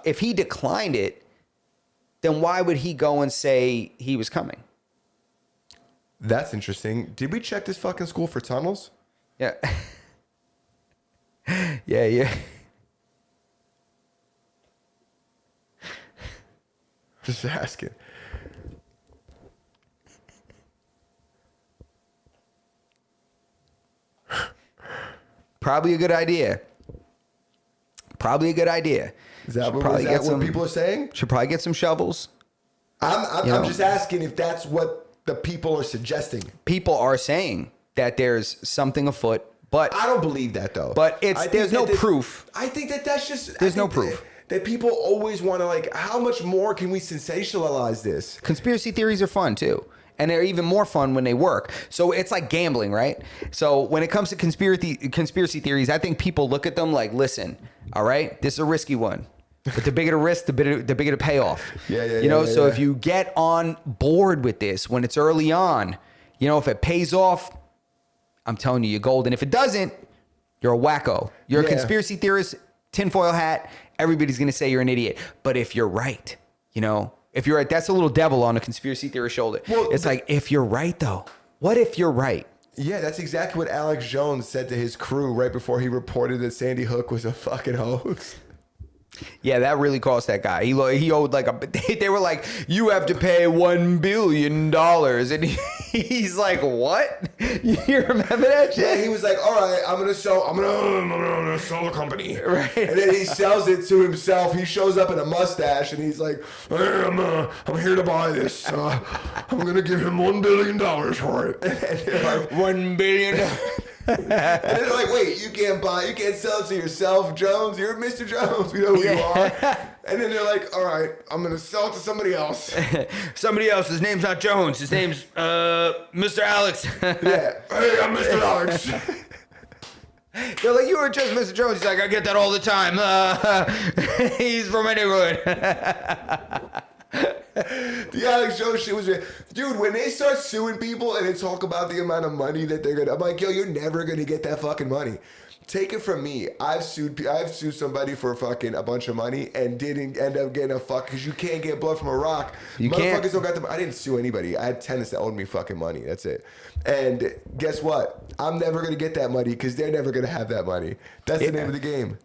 if he declined it, then why would he go and say he was coming? That's interesting. Did we check this fucking school for tunnels? Yeah. yeah. Just asking. Probably a good idea. Is that what, Probably is that what people are saying? Should probably get some shovels. I'm You know. just asking if that's what the people are suggesting. People are saying that there's something afoot, but I don't believe that though. But I think there's no that proof. I think that that's just. There's I no think proof. that people always want to like. How much more can we sensationalize this? Conspiracy theories are fun too. And they're even more fun when they work. So it's like gambling, right? So when it comes to conspiracy theories, I think people look at them like, listen, all right, this is a risky one. But the bigger the risk, the bigger the payoff. You know, so if you get on board with this when it's early on, you know, if it pays off, I'm telling you, you're golden. If it doesn't, you're a wacko. You're a conspiracy theorist, tinfoil hat. Everybody's going to say you're an idiot. But if you're right, you know, if you're right, that's a little devil on a conspiracy theorist shoulder. Well, it's like, if you're right, though, what if you're right? Yeah, that's exactly what Alex Jones said to his crew right before he reported that Sandy Hook was a fucking hoax. Yeah, that really cost that guy. He owed like they were like, you have to pay $1 billion. And he's like, what? You remember that shit? Yeah, he was like, all right, I'm gonna sell the company. Right. And then he sells it to himself. He shows up in a mustache and he's like, hey, I'm here to buy this. I'm gonna give him $1 billion for it. And they're like, $1 billion. and they're like, wait, you can't sell it to yourself, Jones. You're Mr. Jones. We know who you are. And then they're like, all right, I'm going to sell it to somebody else. Somebody else. His name's not Jones. His name's Mr. Alex. Yeah. Hey, I'm Mr. Alex. They're like, you were just Mr. Jones. He's like, I get that all the time. He's from my neighborhood. The Alex Jones shit was, dude, when they start suing people and they talk about the amount of money that they're gonna, I'm like, yo, you're never gonna get that fucking money. Take it from me. I've sued somebody for fucking a bunch of money and didn't end up getting a fuck because you can't get blood from a rock. You Motherfuckers can't. don't got the. I didn't sue anybody. I had tenants that owed me fucking money. That's it. And guess what? I'm never gonna get that money because they're never gonna have that money. That's the name of the game.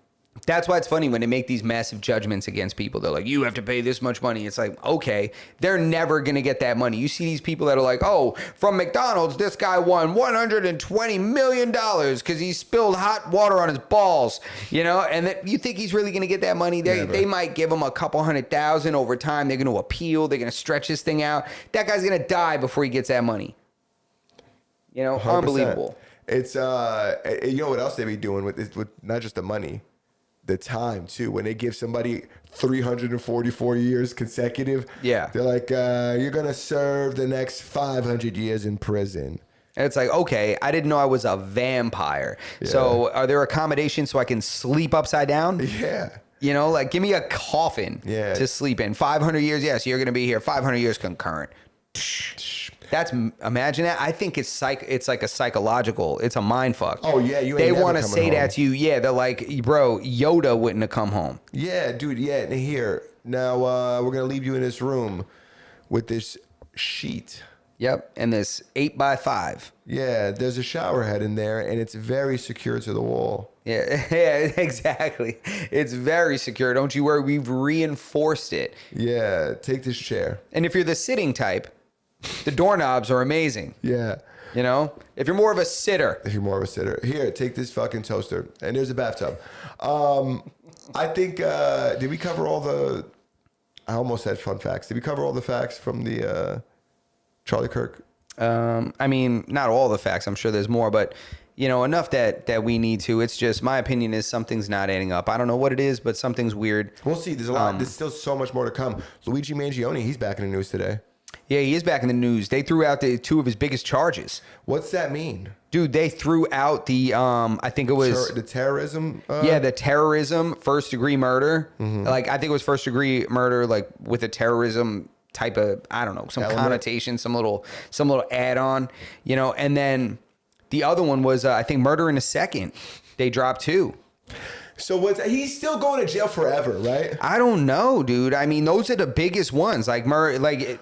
That's why it's funny when they make these massive judgments against people. They're like, you have to pay this much money. It's like, okay, they're never going to get that money. You see these people that are like, oh, from McDonald's, this guy won $120 million because he spilled hot water on his balls, you know, and that you think he's really going to get that money. They might give him a couple $100,000 over time. They're going to appeal. They're going to stretch this thing out. That guy's going to die before he gets that money. You know, 100%. Unbelievable. It's, you know what else they be doing with not just the money, the time too. When they give somebody 344 years consecutive, Yeah. they're like, you're gonna serve the next 500 years in prison. And it's like, okay, I didn't know I was a vampire. Yeah. So are there accommodations so I can sleep upside down? Yeah. You know, like give me a coffin Yeah. to sleep in. 500 years, yes, you're going to be here. 500 years concurrent. That's, imagine that. I think it's like a psychological, it's a mind fuck. Oh, yeah, you ain't They never want to coming say home. that to you. Yeah, they're like, bro, Yoda wouldn't have come home. Yeah, dude. Yeah, and here now we're gonna leave you in this room with this sheet. Yep. And this 8x5. Yeah, there's a shower head in there, and it's very secure to the wall. Yeah, yeah, exactly. It's very secure. Don't you worry. We've reinforced it. Yeah, take this chair. And if you're the sitting type, the doorknobs are amazing. Yeah. You know, if you're more of a sitter, If you're more of a sitter. Here, take this fucking toaster. And there's a bathtub. I think, did we cover all the, I almost said fun facts. Did we cover all the facts from the Charlie Kirk? I mean, not all the facts. I'm sure there's more, but you know, enough that we need to. It's just my opinion is something's not adding up. I don't know what it is, but something's weird. We'll see. There's a lot. There's still so much more to come. Luigi Mangione, he's back in the news today. Yeah, he is back in the news. They threw out the two of his biggest charges. What's that mean? Dude, they threw out the I think it was The terrorism? yeah, the terrorism, first degree murder. Like I think it was first degree murder, like with a terrorism type of, I don't know, some Element. connotation, some little add on, you know. And then the other one was I think murder in a second. They dropped two. So he's still going to jail forever, right? I don't know, dude. I mean, those are the biggest ones. Like murder,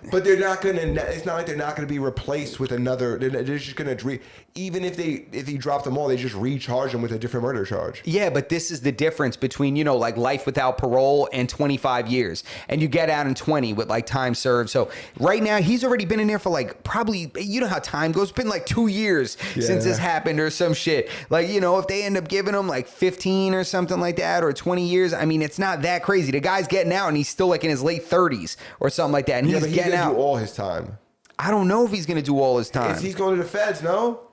But they're not going to. It's not like they're not going to be replaced with another. They're just going to. Even if he dropped them all, they just recharge him with a different murder charge. yeah, but this is the difference between, you know, like life without parole and 25 years. And you get out in 20 with like time served. So right now he's already been in there for like probably, you know how time goes. It's been like 2 years since this happened or some shit. Like, you know, if they end up giving him like 15 or something like that or 20 years, I mean, it's not that crazy. The guy's getting out and he's still like in his late 30s or something like that. And he's But he's getting going to out. do all his time. I don't know if he's going to do all his time. He's going to the feds, no?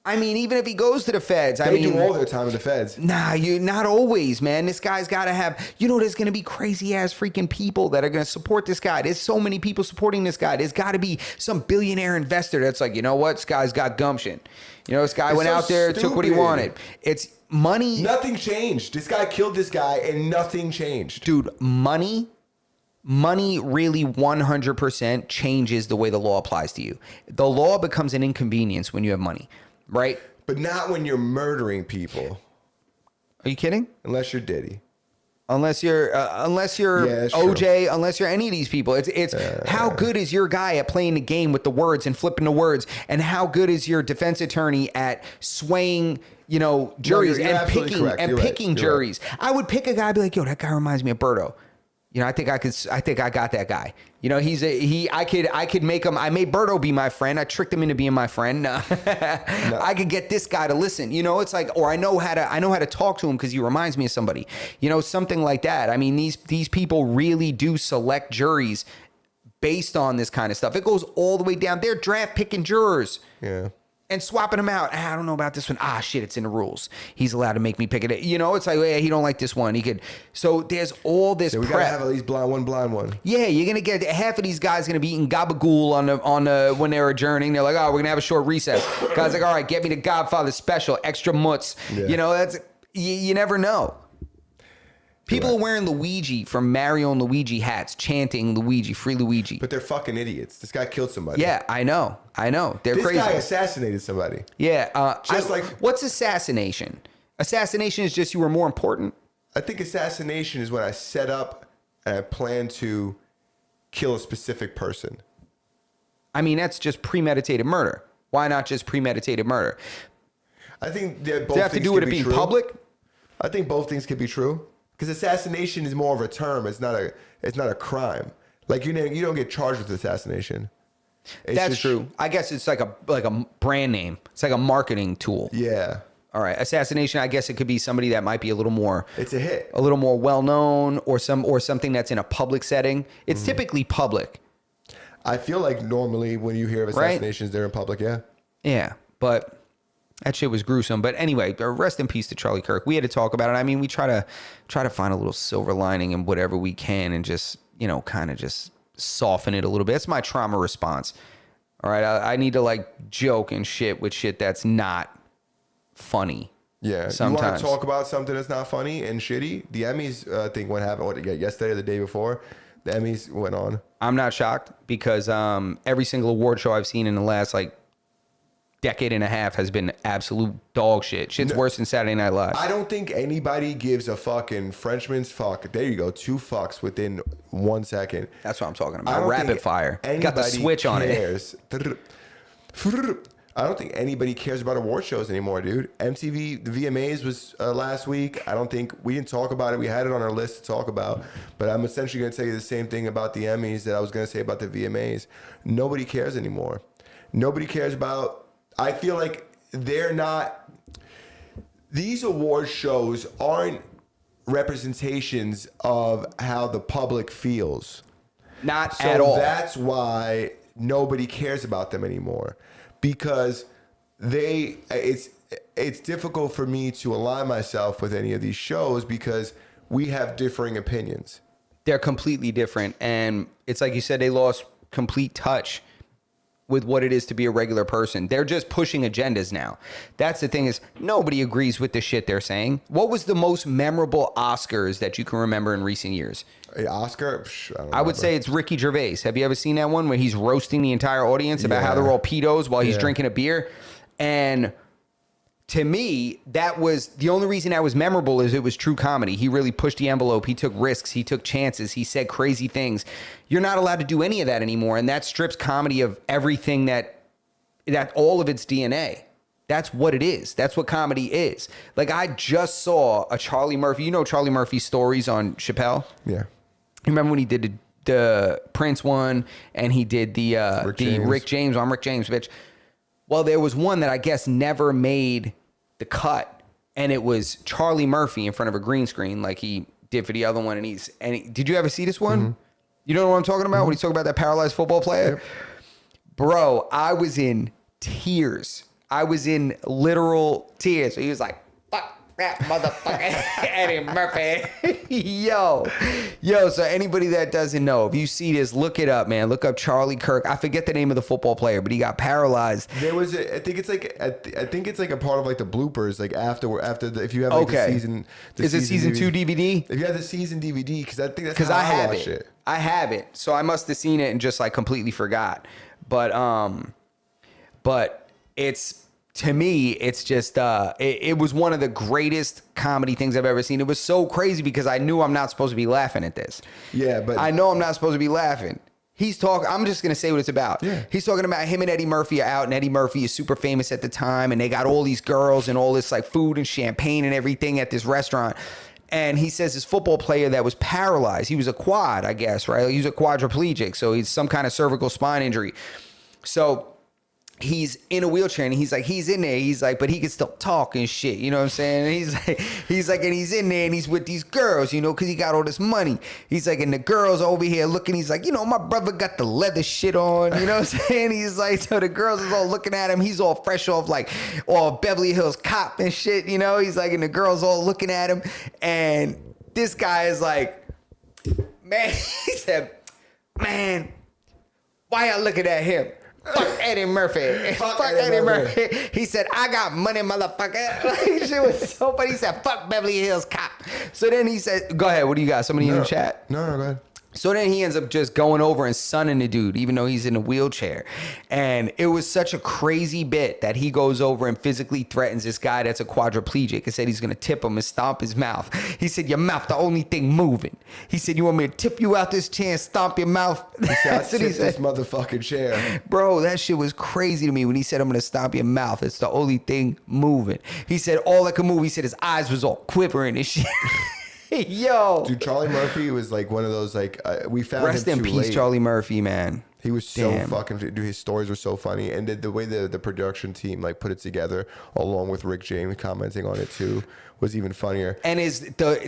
I mean, even if he goes to the feds, They I mean, do all their time in the feds. nah, not always, man. This guy's got to have, you know, there's going to be crazy ass freaking people that are going to support this guy. There's so many people supporting this guy. There's got to be some billionaire investor that's like, you know what? This guy's got gumption. You know, this guy It's went so out there, took what he stupid. wanted. It's money. Nothing changed. This guy killed this guy, and nothing changed. Dude, money really 100% changes the way the law applies to you. The law becomes an inconvenience when you have money, right? But not when you're murdering people, Are you kidding? unless you're Diddy. Unless you're Yeah, that's OJ, unless you're any of these people. It's how good is your guy at playing the game with the words and flipping the words, and how good is your defense attorney at swaying, you know, juries you're and absolutely picking correct. and You're right. picking You're juries. I would pick a guy, be like, yo, that guy reminds me of Berto. You know, I think I got that guy. You know, I could make him. I made Berto be my friend. I tricked him into being my friend. I could get this guy to listen. You know, it's like, or I know how to talk to him because he reminds me of somebody. You know, something like that. I mean, these people really do select juries based on this kind of stuff. It goes all the way down. They're draft picking jurors. Yeah. And swapping them out. I don't know about this one. Shit, it's in the rules. He's allowed to make me pick it. You know, it's like, yeah, he don't like this one. He could. So there's all this So we prep. gotta have at least blind one. Yeah, you're gonna get half of these guys gonna be eating gabagool on the when they're adjourning. They're like, oh, we're gonna have a short recess. Guys like, all right, get me the Godfather special, extra mutts. Yeah. You know, that's you never know. People are wearing Luigi from Mario and Luigi hats, chanting Luigi, free Luigi. But they're fucking idiots. This guy killed somebody. Yeah, I know. They're This crazy. guy assassinated somebody. Yeah, what's assassination? Assassination is just you were more important. I think assassination is when I set up and I plan to kill a specific person. I mean, that's just premeditated murder. Why not just premeditated murder? I think that both Does it have to things do with can it be being true. public? I think both things could be true. Because assassination is more of a term. It's not a crime. Like you don't get charged with assassination. It's That's just- true. I guess it's like a brand name. It's like a marketing tool. Yeah. All right, assassination. I guess it could be somebody that might be a little more It's a hit. well known, or something that's in a public setting. It's typically public. I feel like normally when you hear of Right? assassinations, they're in public. Yeah. Yeah, but that shit was gruesome. But anyway, rest in peace to Charlie Kirk. We had to talk about it. I mean, we try to find a little silver lining in whatever we can, and just, you know, kind of just soften it a little bit. That's my trauma response. All right, I need to like joke and shit with shit that's not funny. Yeah. You Sometimes. want to talk about something that's not funny and shitty? The Emmys thing, what happened yesterday or the day before? The Emmys went on. I'm not shocked because every single award show I've seen in the last like decade and a half has been absolute dog shit. Shit's worse than Saturday Night Live. I don't think anybody gives a fucking Frenchman's fuck. There you go, 2 fucks within 1 second. That's what I'm talking I about. don't Rapid think fire. Got the anybody switch on it. cares. I don't think anybody cares about award shows anymore, dude. MTV, the VMAs was last week. I don't think we didn't talk about it. We had it on our list to talk about, but I'm essentially going to tell you the same thing about the Emmys that I was going to say about the VMAs. Nobody cares anymore. Nobody cares about. I feel like they're not. These award shows aren't representations of how the public feels. Not So at all. that's why nobody cares about them anymore, because it's difficult for me to align myself with any of these shows because we have differing opinions. They're completely different. And it's like you said, they lost complete touch with what it is to be a regular person. They're just pushing agendas now. That's the thing, is nobody agrees with the shit they're saying. What was the most memorable Oscars that you can remember in recent years? Hey, Oscar? Psh, I don't I would remember. say it's Ricky Gervais. Have you ever seen that one where he's roasting the entire audience about how Yeah. they're all pedos while he's Yeah. drinking a beer? And to me, that was the only reason that was memorable, is it was true comedy. He really pushed the envelope. He took risks. He took chances. He said crazy things. You're not allowed to do any of that anymore. And that strips comedy of everything that all of its DNA. That's what it is. That's what comedy is. Like, I just saw a Charlie Murphy. You know Charlie Murphy's stories on Chappelle? Yeah. You remember when he did the Prince one, and he did the James. Rick James? I'm Rick James, bitch. Well, there was one that I guess never made the cut, and it was Charlie Murphy in front of a green screen, like he did for the other one. And did you ever see this one? Mm-hmm. You know what I'm talking about when he's talking about that paralyzed football player? Yep. Bro, I was in tears. I was in literal tears. He was like, fuck that motherfucker, Eddie Murphy. Yo. So anybody that doesn't know, if you see this, look it up, man. Look up Charlie Kirk. I forget the name of the football player, but he got paralyzed. There was I think it's like a part of like the bloopers, like after if you have like Okay. the season. Is it season 2 DVD? If you have the season DVD, because I think that's Because how I have watched it. I have it. So I must have seen it and just like completely forgot. But it's, to me, it's just it was one of the greatest comedy things I've ever seen. It was so crazy because I knew I'm not supposed to be laughing at this. Yeah, but I know I'm not supposed to be laughing. He's talking. I'm just gonna say what it's about. Yeah. He's talking about him and Eddie Murphy are out, and Eddie Murphy is super famous at the time, and they got all these girls and all this like food and champagne and everything at this restaurant. And he says this football player that was paralyzed. He was a quad, I guess, right? He was a quadriplegic, so he's some kind of cervical spine injury. So he's in a wheelchair, and he's in there. He's like, but he can still talk and shit. You know what I'm saying? And he's like, and he's in there, and he's with these girls, you know, because he got all this money. He's like, and the girls over here looking. He's like, you know, my brother got the leather shit on. You know what I'm saying? He's like, so the girls is all looking at him. He's all fresh off like all Beverly Hills Cop and shit. You know, he's like, and the girls all looking at him, and this guy is like, man, he said, man, why y'all looking at him? Fuck Eddie Murphy. Fuck Eddie Murphy. He said, I got money, motherfucker. Like, shit was so funny. He said, fuck Beverly Hills Cop. So then he said, go ahead. What do you got? Somebody in the chat? No, go ahead. So then he ends up just going over and sunning the dude, even though he's in a wheelchair. And it was such a crazy bit that he goes over and physically threatens this guy that's a quadriplegic and said he's going to tip him and stomp his mouth. He said, your mouth, the only thing moving. He said, you want me to tip you out this chair and stomp your mouth? He said, That's what he "Tip this said. motherfucking chair." Bro, that shit was crazy to me when he said, I'm going to stomp your mouth. It's the only thing moving. He said all that could move. He said his eyes was all quivering and shit. Yo. Dude, Charlie Murphy was like one of those like we found Rest him in too peace, late. Charlie Murphy, man. He was so Damn. fucking. Dude, his stories were so funny, and the way the production team like put it together, along with Rick James commenting on it too, was even funnier. And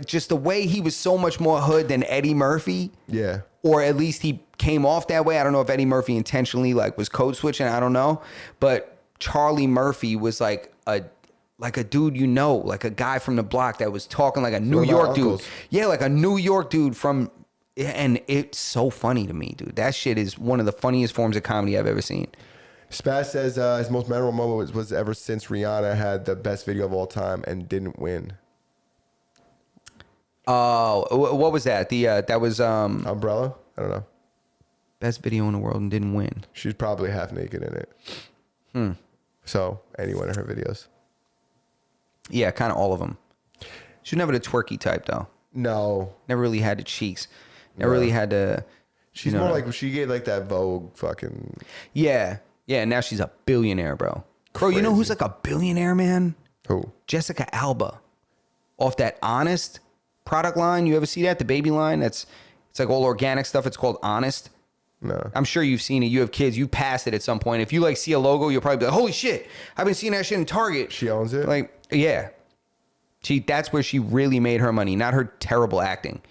just the way he was so much more hood than Eddie Murphy. Yeah. Or at least he came off that way. I don't know if Eddie Murphy intentionally like was code switching. I don't know. But Charlie Murphy was like a dude, you know, like a guy from the block that was talking like a New One of my York dude. uncles. Yeah, like a New York dude from, and it's so funny to me, dude. That shit is one of the funniest forms of comedy I've ever seen. Spaz says his most memorable moment was ever since Rihanna had the best video of all time and didn't win. Oh, what was that? That was Umbrella? I don't know. best video in the world and didn't win. She's probably half naked in it. So any one of her videos. Yeah, kind of all of them. She was never the twerky type though. No, Never really had the cheeks. Never really had the. she's more like she gave like that Vogue fucking. Yeah, yeah. And now she's a billionaire, bro. Bro, you know who's Crazy. like a billionaire, man? Who? Jessica Alba, off that Honest product line. You ever see that? The baby line. It's like all organic stuff. It's called Honest. No. I'm sure you've seen it. You have kids. You passed it at some point. If you like see a logo, you'll probably be like, "Holy shit! I've been seeing that shit in Target." She owns it. Like, yeah. That's where she really made her money, not her terrible acting.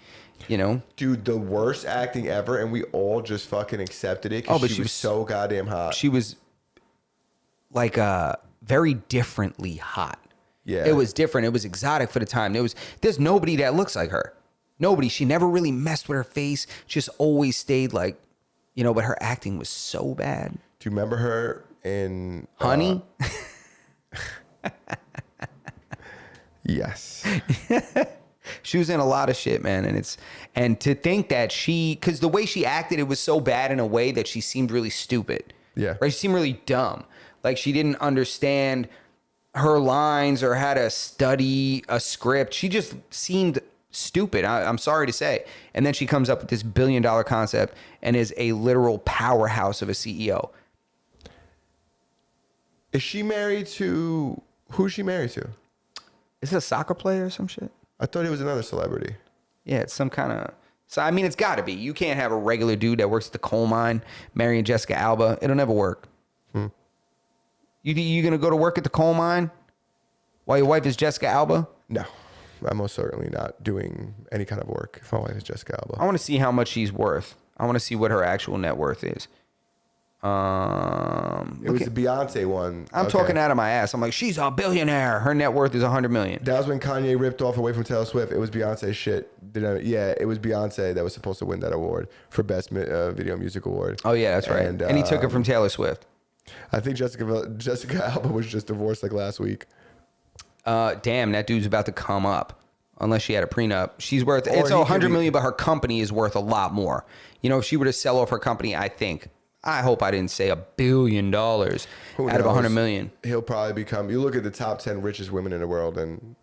You know? Dude, the worst acting ever, and we all just fucking accepted it because Oh, but she was so goddamn hot. She was like very differently hot. Yeah. It was different. It was exotic for the time. There's nobody that looks like her. Nobody. She never really messed with her face. She just always stayed like, you know, but her acting was so bad. Do you remember her in Honey? Yes. She was in a lot of shit, man. And to think that because the way she acted, it was so bad in a way that she seemed really stupid. Yeah. Right? She seemed really dumb. Like she didn't understand her lines or how to study a script. She just seemed stupid. I'm sorry to say. And then she comes up with this $1 billion concept and is a literal powerhouse of a CEO. Is she married to who's she married to? Is it a soccer player or some shit? I thought he was another celebrity. Yeah, it's some kind of. So I mean, it's got to be. You can't have a regular dude that works at the coal mine marrying Jessica Alba. It'll never work. You gonna go to work at the coal mine while your wife is Jessica Alba? No. I'm most certainly not doing any kind of work if my wife is Jessica Alba. I want to see how much she's worth. I want to see what her actual net worth is. It was the Beyonce one. I'm Okay. talking out of my ass. I'm like, she's a billionaire. Her net worth is $100 million. That was when Kanye ripped off Away from Taylor Swift. It was Beyonce shit. Yeah, it was Beyonce that was supposed to win that award for Best Video Music Award. Oh yeah, that's right. And he took it from Taylor Swift. I think Jessica Alba was just divorced like last week. Damn, that dude's about to come up. Unless she had a prenup, she's worth. Or It's he could $100 be- million, but her company is worth a lot more. You know, if she were to sell off her company, I hope I didn't say $1 billion out of $100 million. He'll probably become. You look at the top 10 richest women in the world and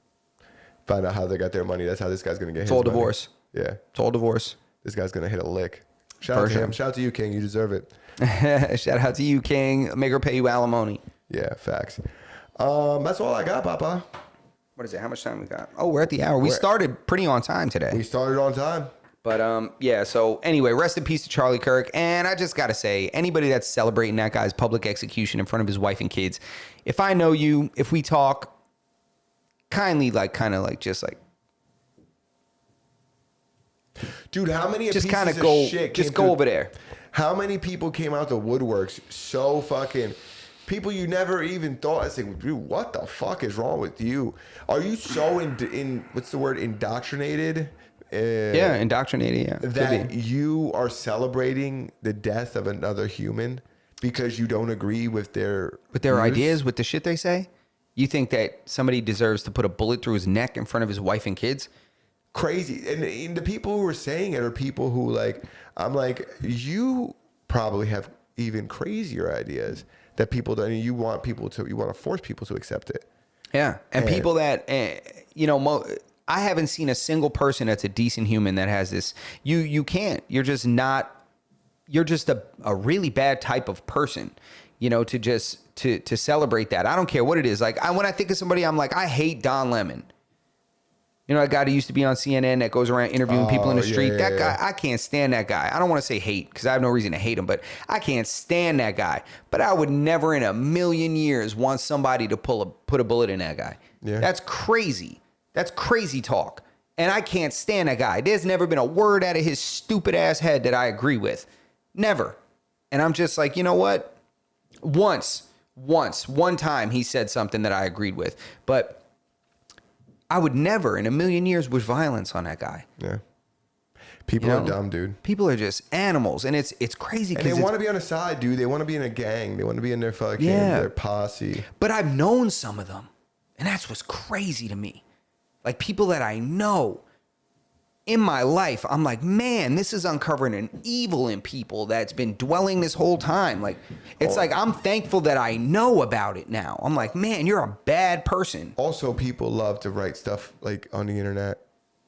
find out how they got their money. That's how this guy's gonna get. It's his all money. divorce. Yeah, It's all divorce. this guy's gonna hit a lick. Shout out For to sure. him. Shout out to you, King. You deserve it. Shout out to you, King. Make her pay you alimony. Yeah, facts. That's all I got, Papa. What is it? How much time we got? Oh, we're at the hour. We started pretty on time today. We started on time. But yeah, so anyway, rest in peace to Charlie Kirk. And I just got to say, anybody that's celebrating that guy's public execution in front of his wife and kids, if I know you, if we talk, kindly Dude, how many just pieces kind of of go, shit just came go through- over there. How many people came out the woodworks so fucking people you never even thought? I say, dude, what the fuck is wrong with you? Are you so in what's the word, indoctrinated? Yeah, indoctrinated, yeah. Could That be. you are celebrating the death of another human because you don't agree with their With their views? ideas, with the shit they say? You think that somebody deserves to put a bullet through his neck in front of his wife and kids? Crazy. And the people who are saying it are people who like, I'm like, you probably have even crazier ideas that people don't. You want to force people to accept it. Yeah, and And- people that I haven't seen a single person that's a decent human that has this. You can't. You're just not. You're just a really bad type of person. You know, to celebrate that. I don't care what it is. Like when I think of somebody, I'm like, I hate Don Lemon. You know, that guy who used to be on CNN that goes around interviewing people in the yeah, street. yeah, That guy, yeah. I can't stand that guy. I don't want to say hate because I have no reason to hate him, but I can't stand that guy. But I would never in a million years want somebody to put a bullet in that guy. Yeah. That's crazy. That's crazy talk. And I can't stand that guy. There's never been a word out of his stupid ass head that I agree with. Never. And I'm just like, you know what? One time he said something that I agreed with. But I would never in a million years wish violence on that guy. Yeah. People You are know? dumb, dude. People are just animals. And it's crazy. And they 'cause want to be on a side, dude. They want to be in a gang. They want to be in their fucking their posse. But I've known some of them. And that's what's crazy to me. Like people that I know in my life, I'm like, man, this is uncovering an evil in people that's been dwelling this whole time. Like, it's like I'm thankful that I know about it now. I'm like, man, you're a bad person. Also, people love to write stuff like on the internet,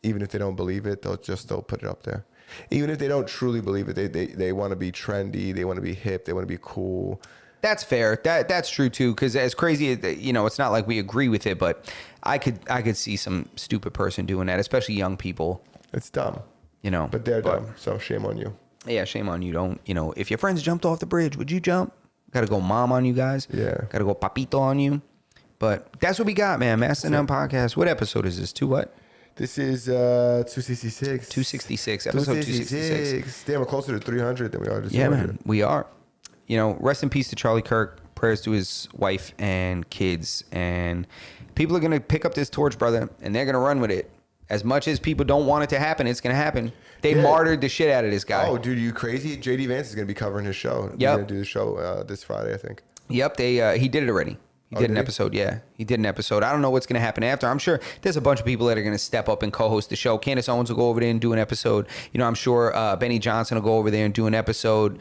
even if they don't believe it. They'll put it up there, even if they don't truly believe it. They want to be trendy. They want to be hip. They want to be cool. That's fair. That's true too. Because as crazy, it's not like we agree with it, but I could see some stupid person doing that, especially young people. It's dumb, but they're dumb. So shame on you. Yeah, shame on you. Don't, if your friends jumped off the bridge, would you jump? Got to go mom on you guys. Yeah. Got to go papito on you. But that's what we got, man. Master None Podcast. What episode is this? What? This is 266. 266. Episode 266. Damn, we're closer to 300 than we are to 200. Yeah, man. We are. Rest in peace to Charlie Kirk. Prayers to his wife and kids. And people are going to pick up this torch, brother, and they're going to run with it. As much as people don't want it to happen, it's going to happen. They martyred the shit out of this guy. Oh, dude, you crazy? JD Vance is going to be covering his show. He's going to do the show this Friday, I think. Yep, he did it already. He did an episode, yeah. He did an episode. I don't know what's going to happen after. I'm sure there's a bunch of people that are going to step up and co-host the show. Candace Owens will go over there and do an episode. I'm sure Benny Johnson will go over there and do an episode.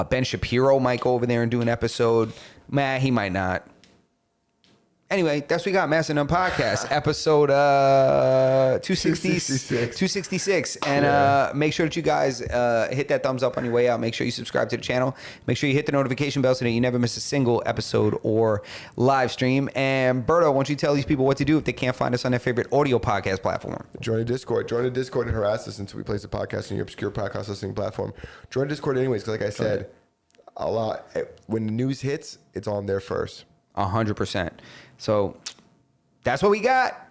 Ben Shapiro might go over there and do an episode. He might not. Anyway, that's what we got, Master None Podcast, episode 266. And make sure that you guys hit that thumbs up on your way out. Make sure you subscribe to the channel. Make sure you hit the notification bell so that you never miss a single episode or live stream. And Berto, why don't you tell these people what to do if they can't find us on their favorite audio podcast platform? Join the Discord and harass us until we place the podcast on your obscure podcast listening platform. Join the Discord anyways, because like I said, when the news hits, it's on there first. 100%. So that's what we got.